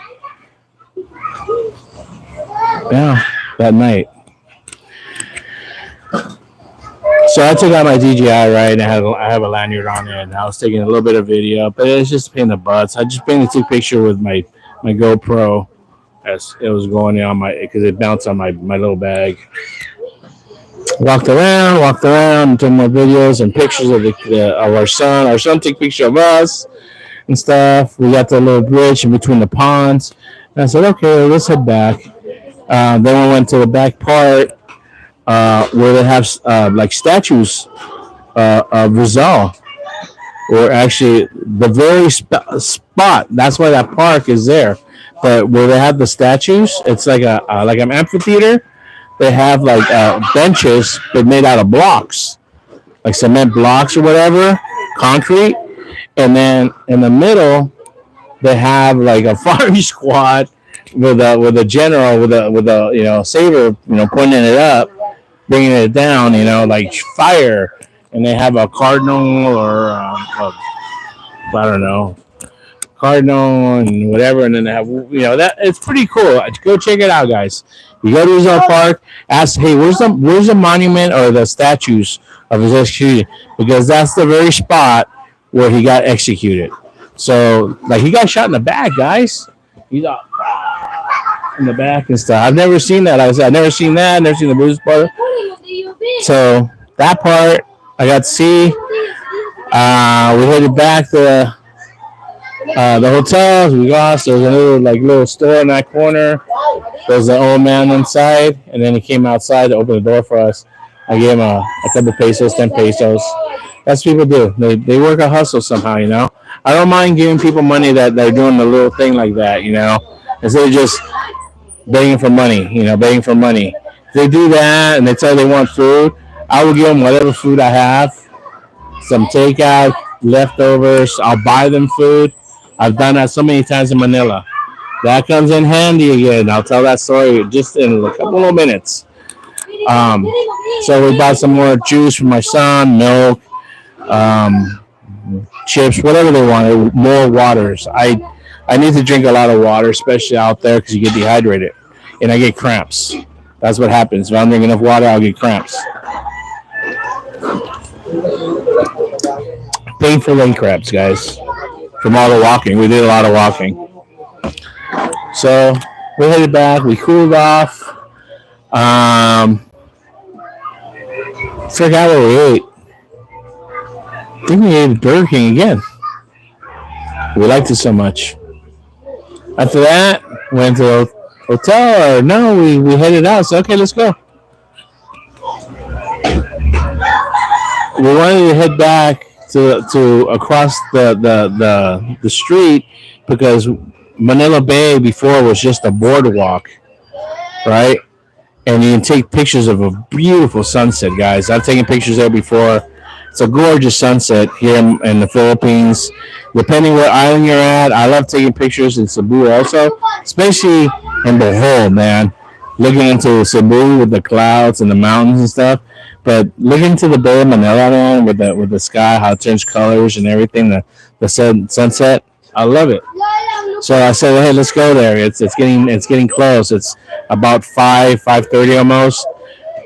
Yeah, that night. So I took out my DJI, right, and I have a lanyard on it, and I was taking a little bit of video, but it's just a pain in the butt. So I just took a picture with my GoPro as it was going on because it bounced on my little bag. Walked around, took more videos and pictures of of our son. Our son took a picture of us and stuff. We got the little bridge in between the ponds. And I said, okay, let's head back. Then we went to the back part where they have like statues of Rizal. Or actually, the very spot. That's why that park is there. But where they have the statues, it's like like an amphitheater. They have like benches, but made out of blocks, like cement blocks or whatever, concrete. And then in the middle, they have like a firing squad with a general with a saber, pointing it up, bringing it down, like fire. And they have a cardinal or I don't know, cardinal and whatever. And then they have that it's pretty cool. Go check it out, guys. You go to Rizal Park, ask, hey, where's the monument or the statues of his execution? Because that's the very spot where he got executed. So, like, he got shot in the back, guys. He's out in the back and stuff. I've never seen that. Like I said, I've never seen that. I've never seen the Bruce part. So, that part I got to see. We headed back to the hotels. We lost. There was a little store in that corner. There was an old man inside, and then he came outside to open the door for us. I gave him a couple pesos, 10 pesos. That's what people do. They work a hustle somehow, I don't mind giving people money that they're doing a little thing like that, instead of just begging for money, begging for money. If they do that and they tell they want food, I will give them whatever food I have, some takeout, leftovers. I'll buy them food. I've done that so many times in Manila. That comes in handy again. I'll tell that story just in a couple of minutes. So we bought some more juice for my son, milk, chips, whatever they wanted, more waters. I need to drink a lot of water, especially out there because you get dehydrated. And I get cramps. That's what happens. If I don't drink enough water, I'll get cramps. Painful leg cramps, guys. From all the walking. We did a lot of walking. So we headed back. We cooled off. Forgot what we ate. I think we ate Burger King again. We liked it so much. After that, went to a hotel. Or no, we headed out. So okay, let's go. We wanted to head back to across the street because Manila Bay before was just a boardwalk, right? And you can take pictures of a beautiful sunset, guys. I've taken pictures there before. It's a gorgeous sunset here in the Philippines. Depending where island you're at, I love taking pictures in Cebu also, especially in Bohol, man. Looking into Cebu with the clouds and the mountains and stuff. But looking to the Bay of Manila, man, with the sky, how it turns colors and everything, the sunset, I love it. So I said, well, hey, let's go there. It's getting close. It's about 5:30 almost.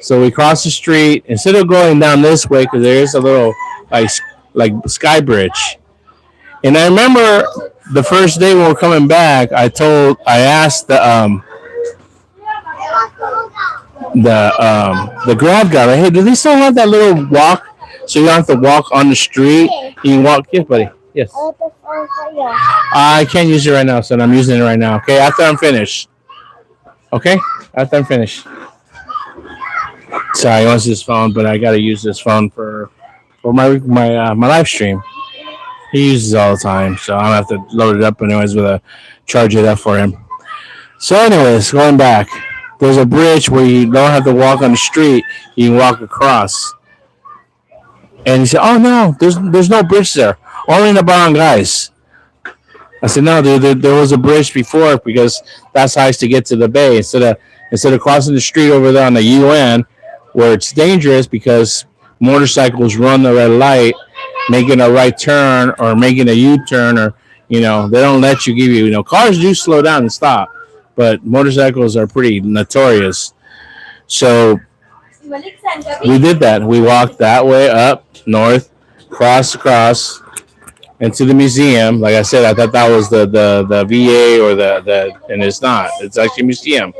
So we crossed the street instead of going down this way because there is a little like sky bridge. And I remember the first day when we're coming back, I asked the grab guy, hey, do they still have that little walk so you don't have to walk on the street. You can walk. Yes, buddy. Yes. I want the phone for you. I can't use it right now, son. I'm using it right now. Okay, after I'm finished. Okay, after I'm finished. Sorry, he wants this phone, but I gotta use this phone for my live stream. He uses it all the time, so I'll have to load it up anyways with a charge it up for him. So, anyways, going back, there's a bridge where you don't have to walk on the street; you can walk across. And he said, "Oh no, there's no bridge there, only in the barangays." I said, "No, dude, there was a bridge before because that's how I used to get to the bay instead of crossing the street over there on the UN, where it's dangerous because motorcycles run the red light, making a right turn or making a U-turn, or they don't let you give cars do slow down and stop, but motorcycles are pretty notorious. So we did that. We walked that way up north, across into the museum. Like I said, I thought that was the VA or and it's not. It's actually a museum.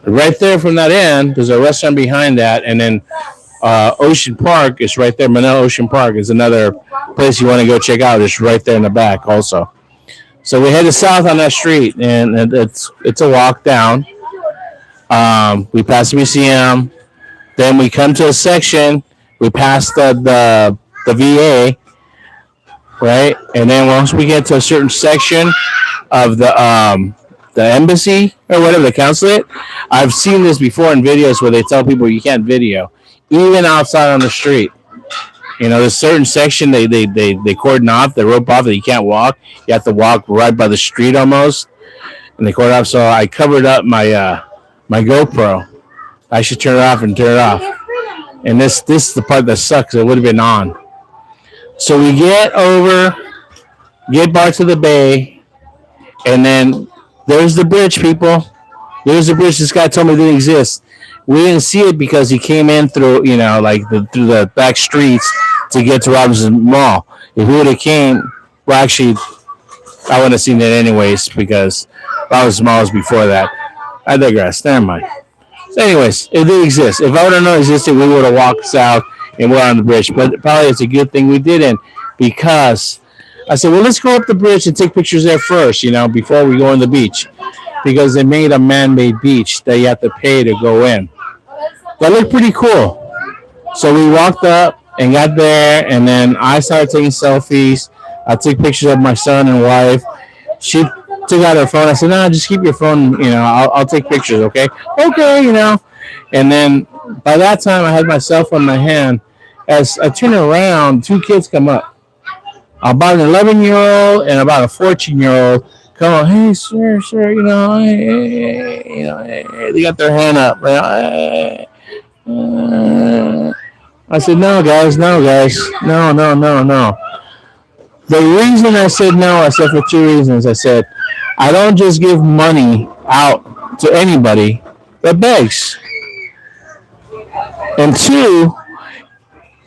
Right there from that end, there's a restaurant behind that, and then Ocean Park is right there. Manila Ocean Park is another place you want to go check out. It's right there in the back also. So we headed south on that street, and it's a walk down. We pass the museum, then we come to a section. We pass the VA, right, and then once we get to a certain section of the embassy or whatever, the consulate. I've seen this before in videos where they tell people you can't video, even outside on the street. There's a certain section they cordon off, they rope off that you can't walk. You have to walk right by the street almost, and they cordon off. So I covered up my GoPro. I should turn it off and turn it off. And this is the part that sucks. It would have been on. So we get back to the bay, and then there's the bridge, people. There's the bridge. This guy told me didn't exist. We didn't see it because he came in through, through the back streets to get to Robinson Mall. If he would have came, well, actually, I wouldn't have seen it anyways because Robinson Mall was before that. I digress. Never mind. So, anyways, it did exist. If I would have known it existed, we would have walked south and we're on the bridge. But probably it's a good thing we didn't, because I said, well, let's go up the bridge and take pictures there first, before we go on the beach, because they made a man-made beach that you have to pay to go in. That looked pretty cool. So we walked up and got there, and then I started taking selfies. I took pictures of my son and wife. She took out her phone. I said, no, just keep your phone, I'll take pictures, okay? Okay, And then by that time, I had my cell phone in my hand. As I turn around, two kids come up. About an 11-year-old and about a 14-year-old come on, hey, sir, hey, they got their hand up. I said, no, guys. No. The reason I said no, I said for two reasons. I said, I don't just give money out to anybody that begs. And two,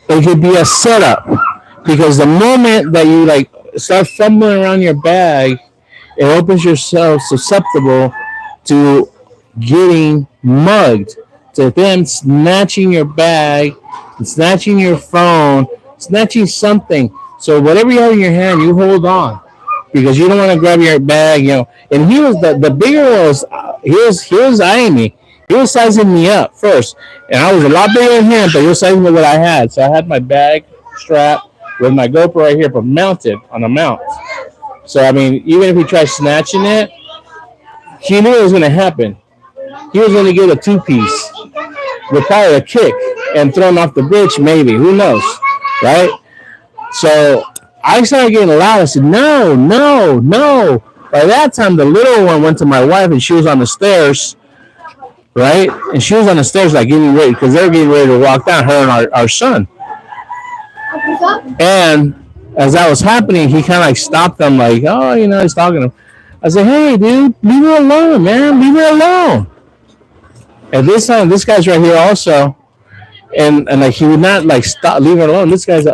it could be a setup. Because the moment that you start fumbling around your bag, it opens yourself susceptible to getting mugged, to them snatching your bag, snatching your phone, snatching something. So whatever you have in your hand, you hold on, because you don't want to grab your bag, And he was the bigger one he was eyeing me. He was sizing me up first, and I was a lot bigger than him, but he was sizing me what I had. So I had my bag strapped with my GoPro right here, but mounted on a mount. So, I mean, even if he tried snatching it, he knew it was going to happen. He was going to get a two-piece with probably a kick and thrown off the bridge, maybe. Who knows, right? So I started getting loud. I said, no. By that time, the little one went to my wife, and she was on the stairs, right? And she was on the stairs, getting ready, because they were getting ready to walk down, her and our son. And as that was happening, he kind of stopped them, he's talking to him. I said, hey, dude, leave her alone, man. Leave her alone. And this time, this guy's right here also. And he would not, stop, leave her alone. This guy's,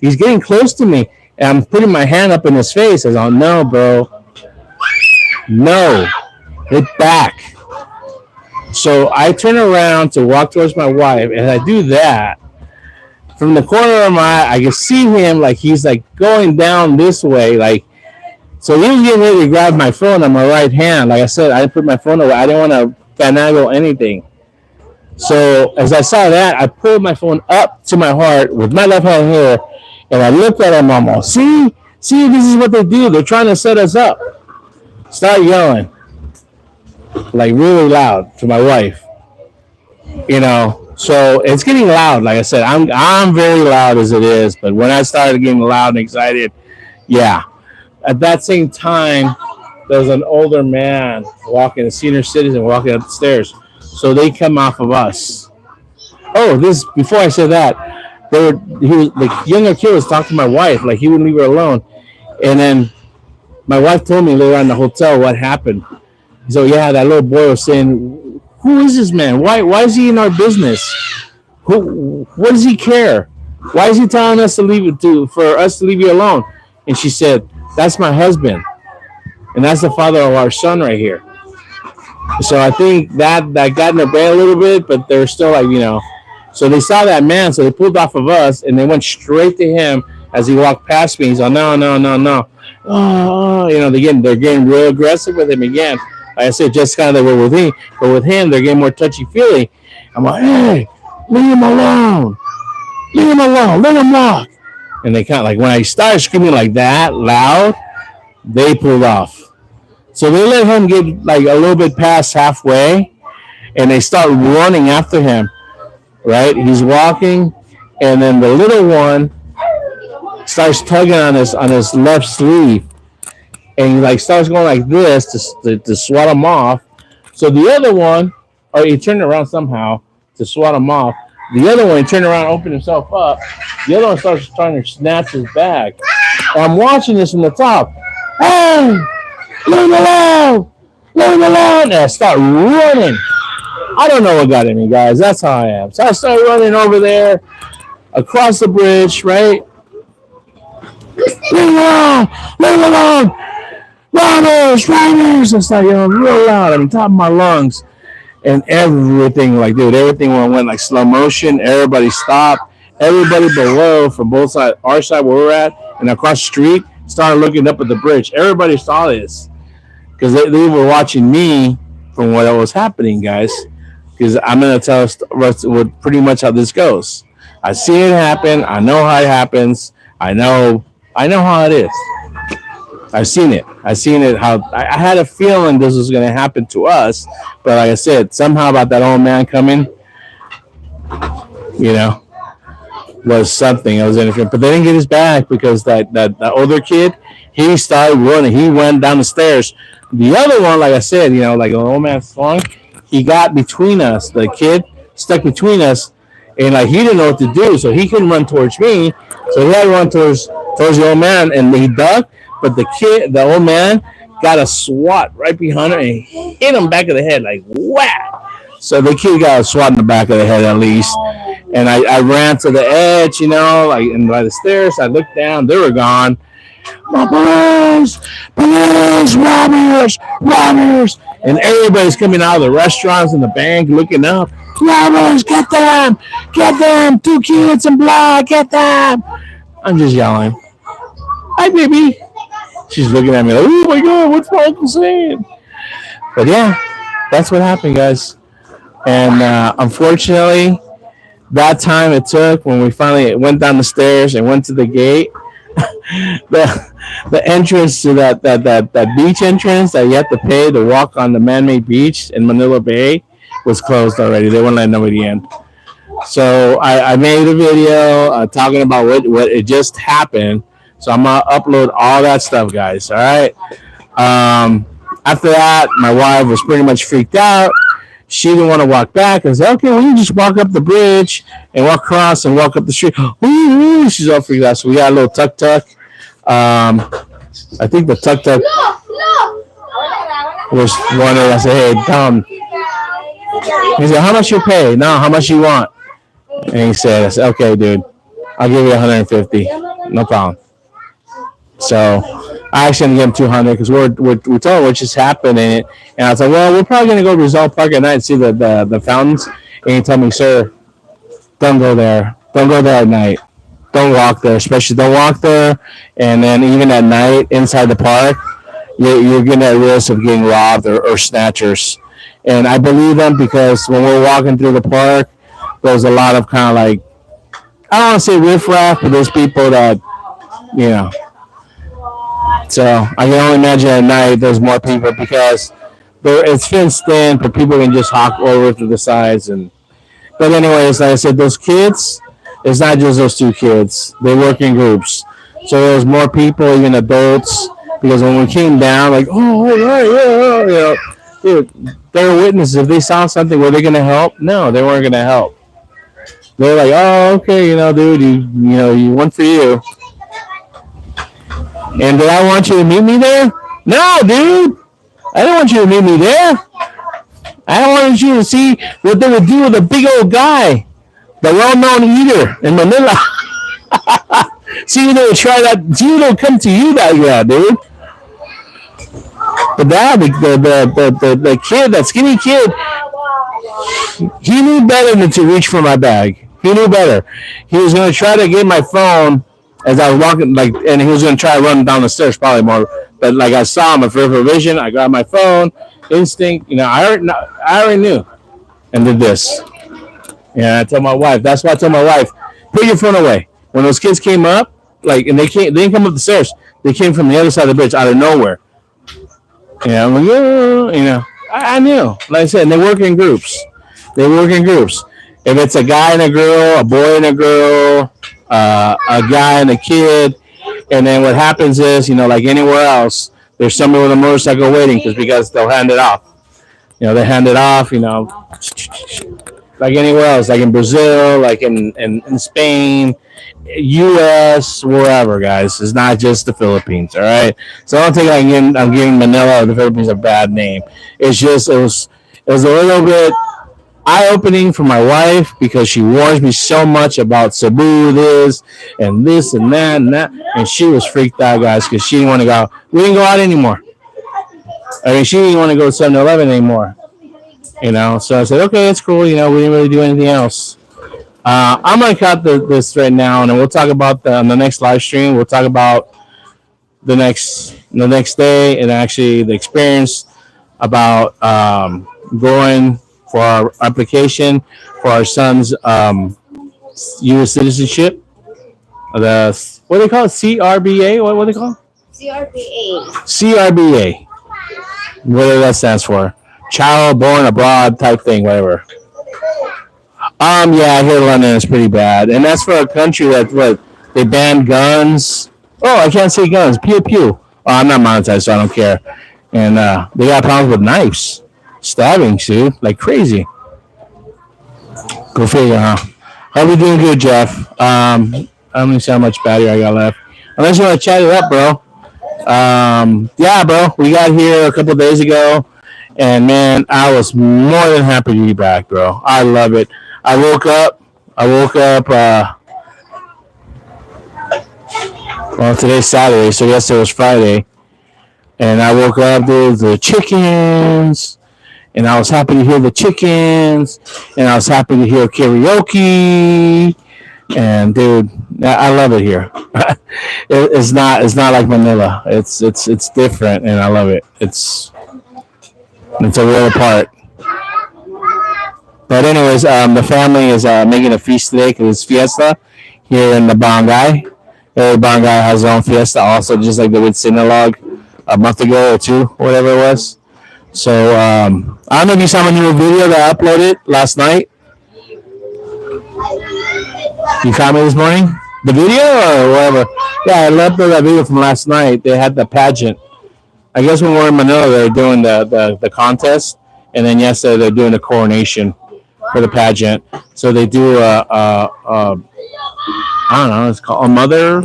he's getting close to me. And I'm putting my hand up in his face. I was like, no, bro. No. Get back. So I turn around to walk towards my wife. And I do that. from the corner of my eye, I could see him like he's like going down this way, like so he was getting ready to grab my phone on my right hand. Like I said, I put my phone away. I didn't want to finagle anything. So as I saw that, I pulled my phone up to my heart with my left hand here, and I looked at him almost. See, this is what they do. They're trying to set us up. Start yelling like really loud to my wife. So it's getting loud. Like I said, I'm very loud as it is, but when I started getting loud and excited, yeah. At that same time, there was an older man walking, a senior citizen walking up the stairs. So they come off of us. Oh, this before I said that, the younger kid was talking to my wife, like he wouldn't leave her alone. And then my wife told me later on in the hotel what happened. So yeah, that little boy was saying, "Who is this man? Why is he in our business? What does he care? Why is he telling us to leave it for us to leave you alone?" And she said, "That's my husband, and that's the father of our son right here." So I think that got in their brain a little bit, but they're still like, So they saw that man, so they pulled off of us, and they went straight to him as he walked past me. He's like, no, no, no, no. Oh, they're getting real aggressive with him again. Like I said, just kind of they were with me, but with him, they're getting more touchy-feely. I'm like, hey, leave him alone. Leave him alone. Let him walk. And they kind of like, when I started screaming like that loud, they pulled off. So they let him get like a little bit past halfway, and they start running after him. Right? He's walking, and then the little one starts tugging on his left sleeve, and he like starts going like this to swat him off. So the other one, or he turned around somehow to swat him off. The other one, he turned around, opened himself up. The other one starts trying to snatch his bag. And I'm watching this from the top. Hey! Leave him alone! Leave him alone! And I start running. I don't know what got in me, guys. That's how I am. So I start running over there, across the bridge, right? Leave him alone! Leave him alone! Robbers! Robbers! I start yelling real loud on the top of my lungs. And everything, like, dude, everything went like slow motion. Everybody stopped. Everybody below, from both sides, our side where we're at, and across the street, started looking up at the bridge. Everybody saw this because they were watching me from what was happening, guys. Because I'm going to tell us what pretty much how this goes. I see it happen. I know how it happens. I know how it is. I've seen it. How I had a feeling this was going to happen to us. But like I said, somehow about that old man coming, was something. I was interfering. But they didn't get his bag because that older kid, he started running. He went down the stairs. The other one, like I said, like an old man swung, he got between us. The kid stuck between us, and like he didn't know what to do, so he couldn't run towards me. So he had to run towards the old man, and he ducked. But the old man, got a swat right behind him and hit him back of the head, like whack. So the kid got a swat in the back of the head at least. And I ran to the edge, like and by the stairs. I looked down, they were gone. Police, robbers. And everybody's coming out of the restaurants and the bank looking up. Robbers, get them. 2 kids in black, get them. I'm just yelling. Hi, baby. She's looking at me like, oh my God, what's my uncle saying? But yeah, that's what happened, guys. And unfortunately, that time it took when we finally went down the stairs and went to the gate, the entrance to that beach entrance that you have to pay to walk on the man-made beach in Manila Bay was closed already. They wouldn't let nobody in. So I made a video talking about what it just happened. So I'm going to upload all that stuff, guys. All right. After that, my wife was pretty much freaked out. She didn't want to walk back. I said, okay, well, you just walk up the bridge and walk across and walk up the street. Ooh, she's all freaked out. So we got a little tuk-tuk. I think the tuk-tuk was one of I said, hey, Tom. He said, how much you pay? No, how much you want? And he said, I said, okay, dude, I'll give you 150. No problem. So I actually gave him 200 because we told him what just happened, and I was like, well, we're probably gonna go to Rizal Park at night and see the fountains. And he told me, sir, don't go there. Don't go there at night. Don't walk there, especially don't walk there. And then even at night inside the park, you're getting at risk of getting robbed or snatchers. And I believe them because when we're walking through the park, there's a lot of kind of like, I don't want to say riffraff, but there's people that, you know. So I can only imagine at night there's more people because it's fenced in, but people can just hop over to the sides. And but anyways, like I said, those kids, it's not just those two kids. They work in groups. So there's more people, even adults, because when we came down, like, oh, right, yeah, dude, they're witnesses. If they saw something, were they going to help? No, they weren't going to help. They're like, oh, okay, dude, you one for you. And did I want you to meet me there? No, dude. I didn't want you to meet me there. I wanted you to see what they would do with a big old guy, the well-known eater in Manila. See, they would try that. See, they'll come to you that yeah, dude. But that the kid, that skinny kid, he knew better than to reach for my bag. He knew better. He was going to try to get my phone as I was walking, like, and he was going to try to run down the stairs, probably more. But like I saw him, a peripheral vision. I grabbed my phone, instinct. I already knew, and did this. And I told my wife. That's why I told my wife, put your phone away. When those kids came up, like, and they didn't come up the stairs. They came from the other side of the bridge, out of nowhere. I'm like, I knew. Like I said, and they work in groups. If it's a guy and a girl, a boy and a girl, a guy and a kid, and then what happens is, like anywhere else, there's somebody with a motorcycle waiting because they'll hand it off. They hand it off, like anywhere else, like in Brazil, like in Spain, U.S., wherever, guys. It's not just the Philippines, all right? So I don't think I'm giving Manila or the Philippines a bad name. It's just, it was a little bit eye-opening for my wife because she warns me so much about Cebu, this and that, and she was freaked out, guys, because she didn't want to go. We didn't go out anymore. I mean, she didn't want to go to 7-Eleven anymore. So I said, okay, it's cool. We didn't really do anything else. I'm gonna cut this right now, and then we'll talk about on the next live stream. We'll talk about the next day and actually the experience about going for our application for our son's U.S. citizenship. What do they call it? CRBA? What do they call it? CRBA. Whatever that stands for. Child born abroad type thing, whatever. Yeah, here in London is pretty bad, and that's for a country that they banned guns. Oh, I can't say guns. Pew pew. Oh, I'm not monetized, so I don't care. And they got problems with knives, stabbing, dude, like crazy. Go figure, huh? Hope you're doing good, Jeff. I'm gonna see how much battery I got left. Unless you want to chat it up, bro. Yeah, bro. We got here a couple of days ago. And man, I was more than happy to be back, bro. I love it. I woke up. Well, today's Saturday, so yesterday was Friday. And I woke up, dude, the chickens. And I was happy to hear the chickens. And I was happy to hear karaoke. And dude, I love it here. It's not like Manila. It's different, and I love it. It's a real part. But anyways, the family is making a feast today because it's fiesta here in the barangay. Every barangay has their own fiesta also, just like they did Sinulog a month ago or two, whatever it was. So I don't know if you saw my new video that I uploaded last night. You caught me this morning? The video or whatever? Yeah, I uploaded that video from last night. They had the pageant. I guess when we're in Manila, they're doing the contest, and then yesterday they're doing the coronation for the pageant. So they do I don't know, it's called a mother,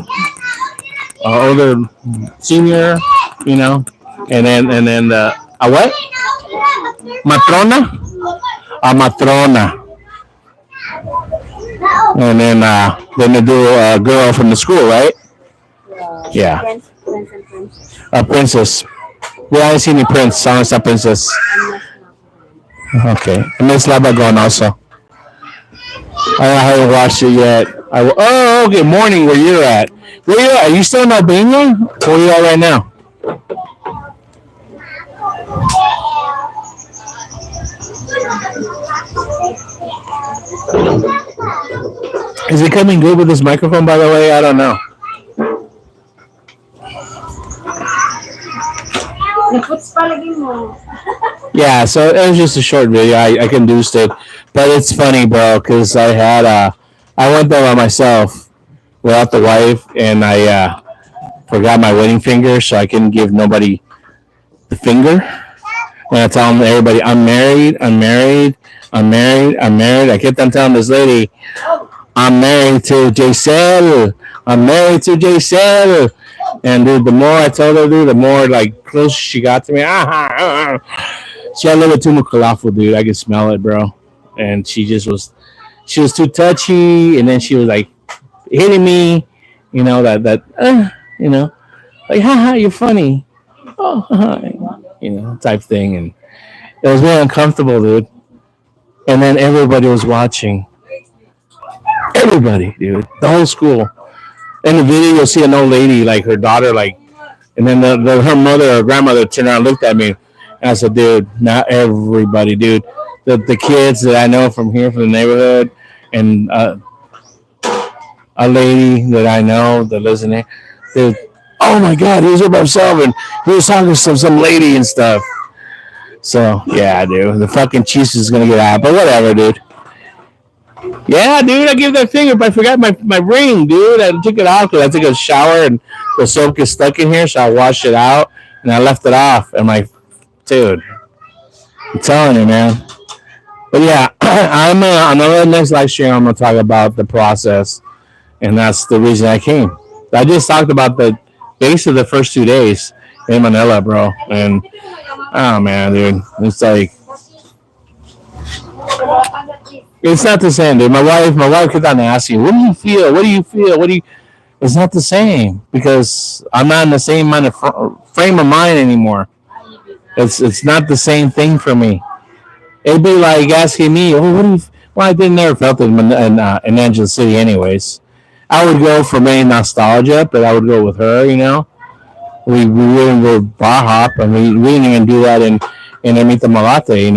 older senior, and then the a what? Matrona, a matrona, and then they do a girl from the school, right? Yeah, a princess. Yeah, I haven't seen any prince. I want a princess. Okay. And Miss Labagon also. I haven't watched it yet. Oh, okay. Morning, where you're at? Where you at? Are you still in Albania? Where you at right now? Is it coming good with this microphone? By the way, I don't know. Yeah, so it was just a short video. I conduced it, but it's funny, bro, because I went there by myself without the wife, and I forgot my wedding finger, so I couldn't give nobody the finger. And I tell them everybody, I'm married, I'm married, I'm married, I'm married. I kept on telling this lady, I'm married to Giselle. I'm married to Giselle. And dude, the more I told her, dude, the more like close she got to me. She had a little bit too much falafel, dude. I could smell it, bro. And she was too touchy, and then she was like hitting me, you know, like, haha, you're funny, oh, type thing, and it was very uncomfortable, dude. And then everybody was watching, everybody, dude, the whole school. In the video, you'll see an old lady, like her daughter, like, and then her mother or grandmother turned around and looked at me, and I said, dude, not everybody, dude. The kids that I know from here, from the neighborhood, and a lady that I know that lives in there, dude. Oh my God, he was here by himself, and he was talking to some lady and stuff. So yeah, dude, the fucking cheese is gonna get out, but whatever, dude. Yeah, dude, I gave that finger, but I forgot my ring, dude. I took it off because I took a shower and the soap gets stuck in here, so I washed it out and I left it off. And my dude, I'm telling you, man. But yeah, I'm another next live stream. I'm gonna talk about the process, and that's the reason I came. I just talked about the base of the first 2 days in Manila, bro, and oh man, dude, it's like it's not the same, dude. My wife kept on asking, "What do you feel? What do you feel? What do you?" It's not the same because I'm not in the same kind of frame of mind anymore. It's not the same thing for me. It'd be like asking me, "Oh, what do you?" Well, I didn't never felt it in Angeles City, anyways. I would go for main nostalgia, but I would go with her. We wouldn't go bar hop, and we didn't even do that in Ermita Malate.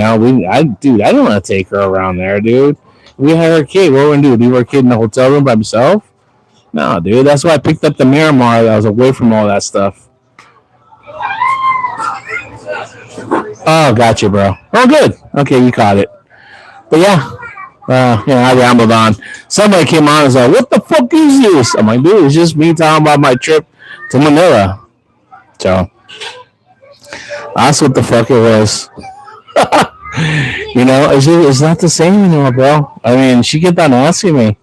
Dude, I don't want to take her around there, dude. We had her kid. What are we gonna do? Leave our kid in the hotel room by himself? No, dude. That's why I picked up the Miramar. I was away from all that stuff. Oh, gotcha, bro. Oh, good. Okay, you caught it. But yeah, I rambled on. Somebody came on and was like, "What the fuck is this?" I'm like, "Dude, it's just me talking about my trip to Manila." So that's what the fuck it was. It's not the same anymore, bro. I mean, she kept on asking me,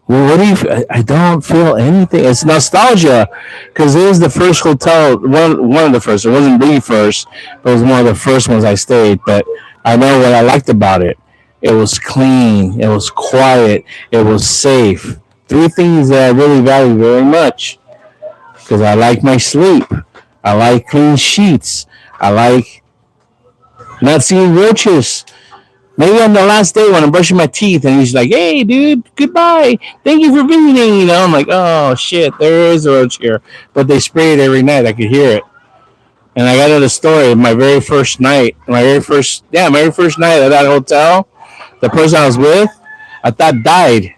"Well, what do you?" I don't feel anything. It's nostalgia because it was the first hotel, one of the first. It wasn't the first, but it was one of the first ones I stayed. But I know what I liked about it. It was clean. It was quiet. It was safe. Three things that I really value very much because I like my sleep. I like clean sheets. I like not seeing roaches. Maybe on the last day when I'm brushing my teeth and he's like, "Hey, dude, goodbye. Thank you for visiting." I'm like, "Oh, shit, there is a roach here." But they spray it every night. I could hear it. And I got another story. My very first night at that hotel, the person I was with, I thought died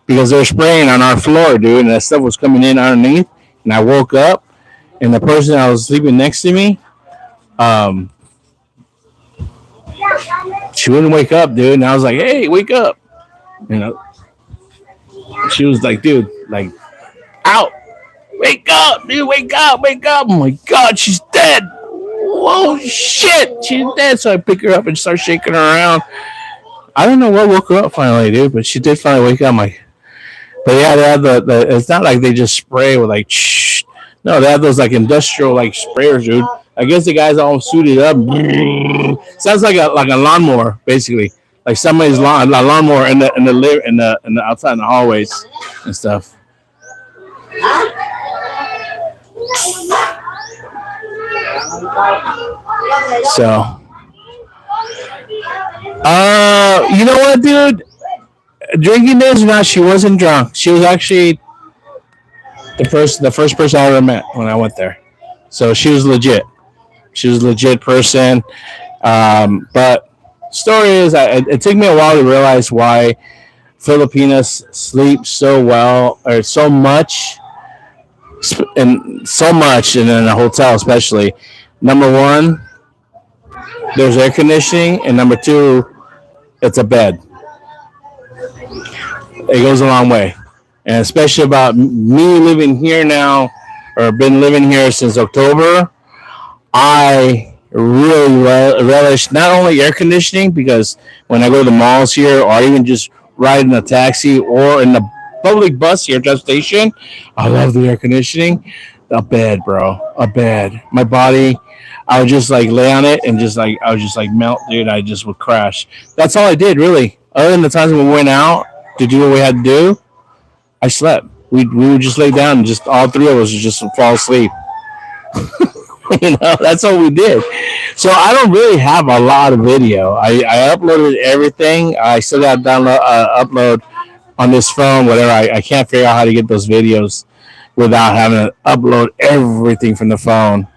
because they were spraying on our floor, dude, and that stuff was coming in underneath. And I woke up, and the person I was sleeping next to me, um, she wouldn't wake up, dude. And I was like, "Hey, wake up!" You know, she was like, "Dude, like, out, wake up, dude, wake up, wake up!" Oh my God, she's dead. Whoa, shit, she's dead. So I pick her up and start shaking her around. I don't know what woke her up finally, dude, but she did finally wake up. I'm like, but yeah, they have the. It's not like they just spray with like, shh. No, they have those like industrial like sprayers, dude. I guess the guys all suited up. Sounds like a lawnmower, basically. Like somebody's lawnmower in the outside in the hallways and stuff. So, you know what, dude? Drinking days or not, she wasn't drunk. She was actually the first person I ever met when I went there. So she was legit. She was a legit person. But story is, it took me a while to realize why Filipinos sleep so well or so much, and in a hotel especially. Number one, there's air conditioning, and number two, it's a bed. It goes a long way, and especially about me living here now, or been living here since October. I really relish not only air conditioning, because when I go to the malls here, or even just ride in a taxi or in the public bus here, transportation, I love the air conditioning. A bed, bro, a bed. My body, I would just like lay on it and just like I would just like melt, dude. I just would crash. That's all I did, really. Other than the times when we went out to do what we had to do, I slept. We would just lay down and just all three of us would just fall asleep. That's what we did. So I don't really have a lot of video. I uploaded everything. I still got to download, upload on this phone, whatever. I can't figure out how to get those videos without having to upload everything from the phone.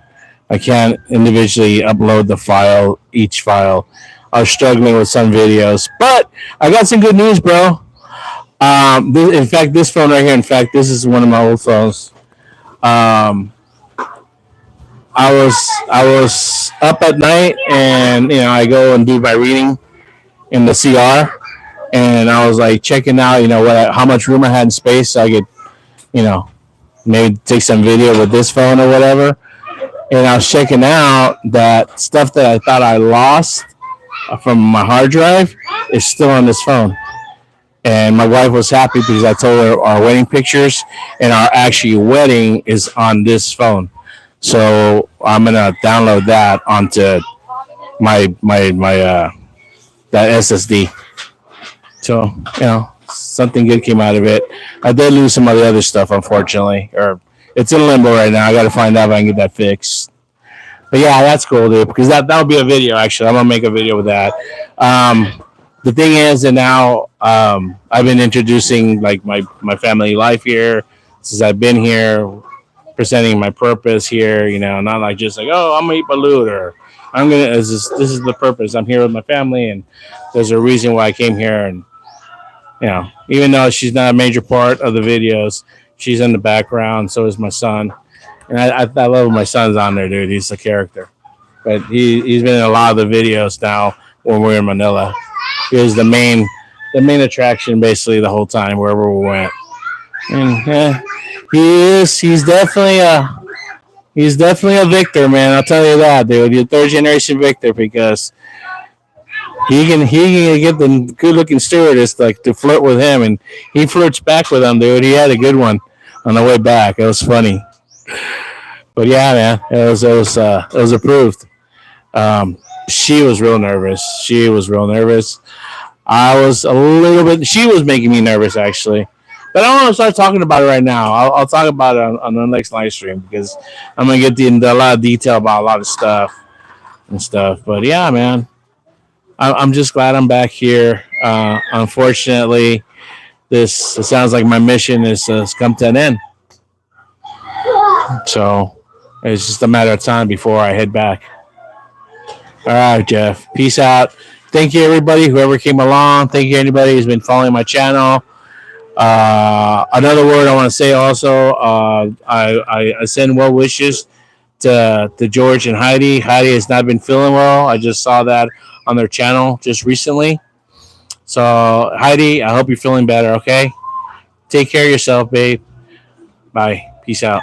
I can't individually upload each file. I was struggling with some videos, but I got some good news, bro. In fact, this phone right here. In fact, this is one of my old phones. Um, I was up at night, and I go and do my reading in the CR, and I was like checking out, how much room I had in space, so I could, you know, maybe take some video with this phone or whatever. And I was checking out that stuff that I thought I lost from my hard drive is still on this phone. And my wife was happy because I told her our wedding pictures and our actual wedding is on this phone. So I'm gonna download that onto my that SSD. So something good came out of it. I did lose some of the other stuff, unfortunately, or it's in limbo right now. I got to find out if I can get that fixed. But yeah, that's cool, dude. Because that'll be a video. Actually, I'm gonna make a video with that. The thing is that now I've been introducing like my family life here since I've been here, presenting my purpose here. Not like just like, oh, I'm gonna eat balut, or I'm gonna. This is the purpose. I'm here with my family, and there's a reason why I came here. And even though she's not a major part of the videos, she's in the background. So is my son, and I love when my son's on there, dude. He's a character, but he's been in a lot of the videos now when we're in Manila. He was the main attraction basically the whole time wherever we went. And he's definitely a victor, man. I'll tell you that, dude. You're third generation victor, because he can get the good looking stewardess like to flirt with him, and he flirts back with him, dude. He had a good one on the way back. It was funny. But yeah, man, it was approved. She was real nervous. I was a little bit. She was making me nervous, actually. But I don't want to start talking about it right now. I'll talk about it on the next live stream, because I'm gonna get into a lot of detail about a lot of stuff and stuff. But yeah, man, I'm just glad I'm back here. Unfortunately, it sounds like my mission has come to an end. So it's just a matter of time before I head back. All right, Jeff. Peace out. Thank you, everybody, whoever came along. Thank you, anybody who's been following my channel. Another word I want to say also, I send well wishes to George and Heidi. Heidi has not been feeling well. I just saw that on their channel just recently. So, Heidi, I hope you're feeling better, okay? Take care of yourself, babe. Bye. Peace out.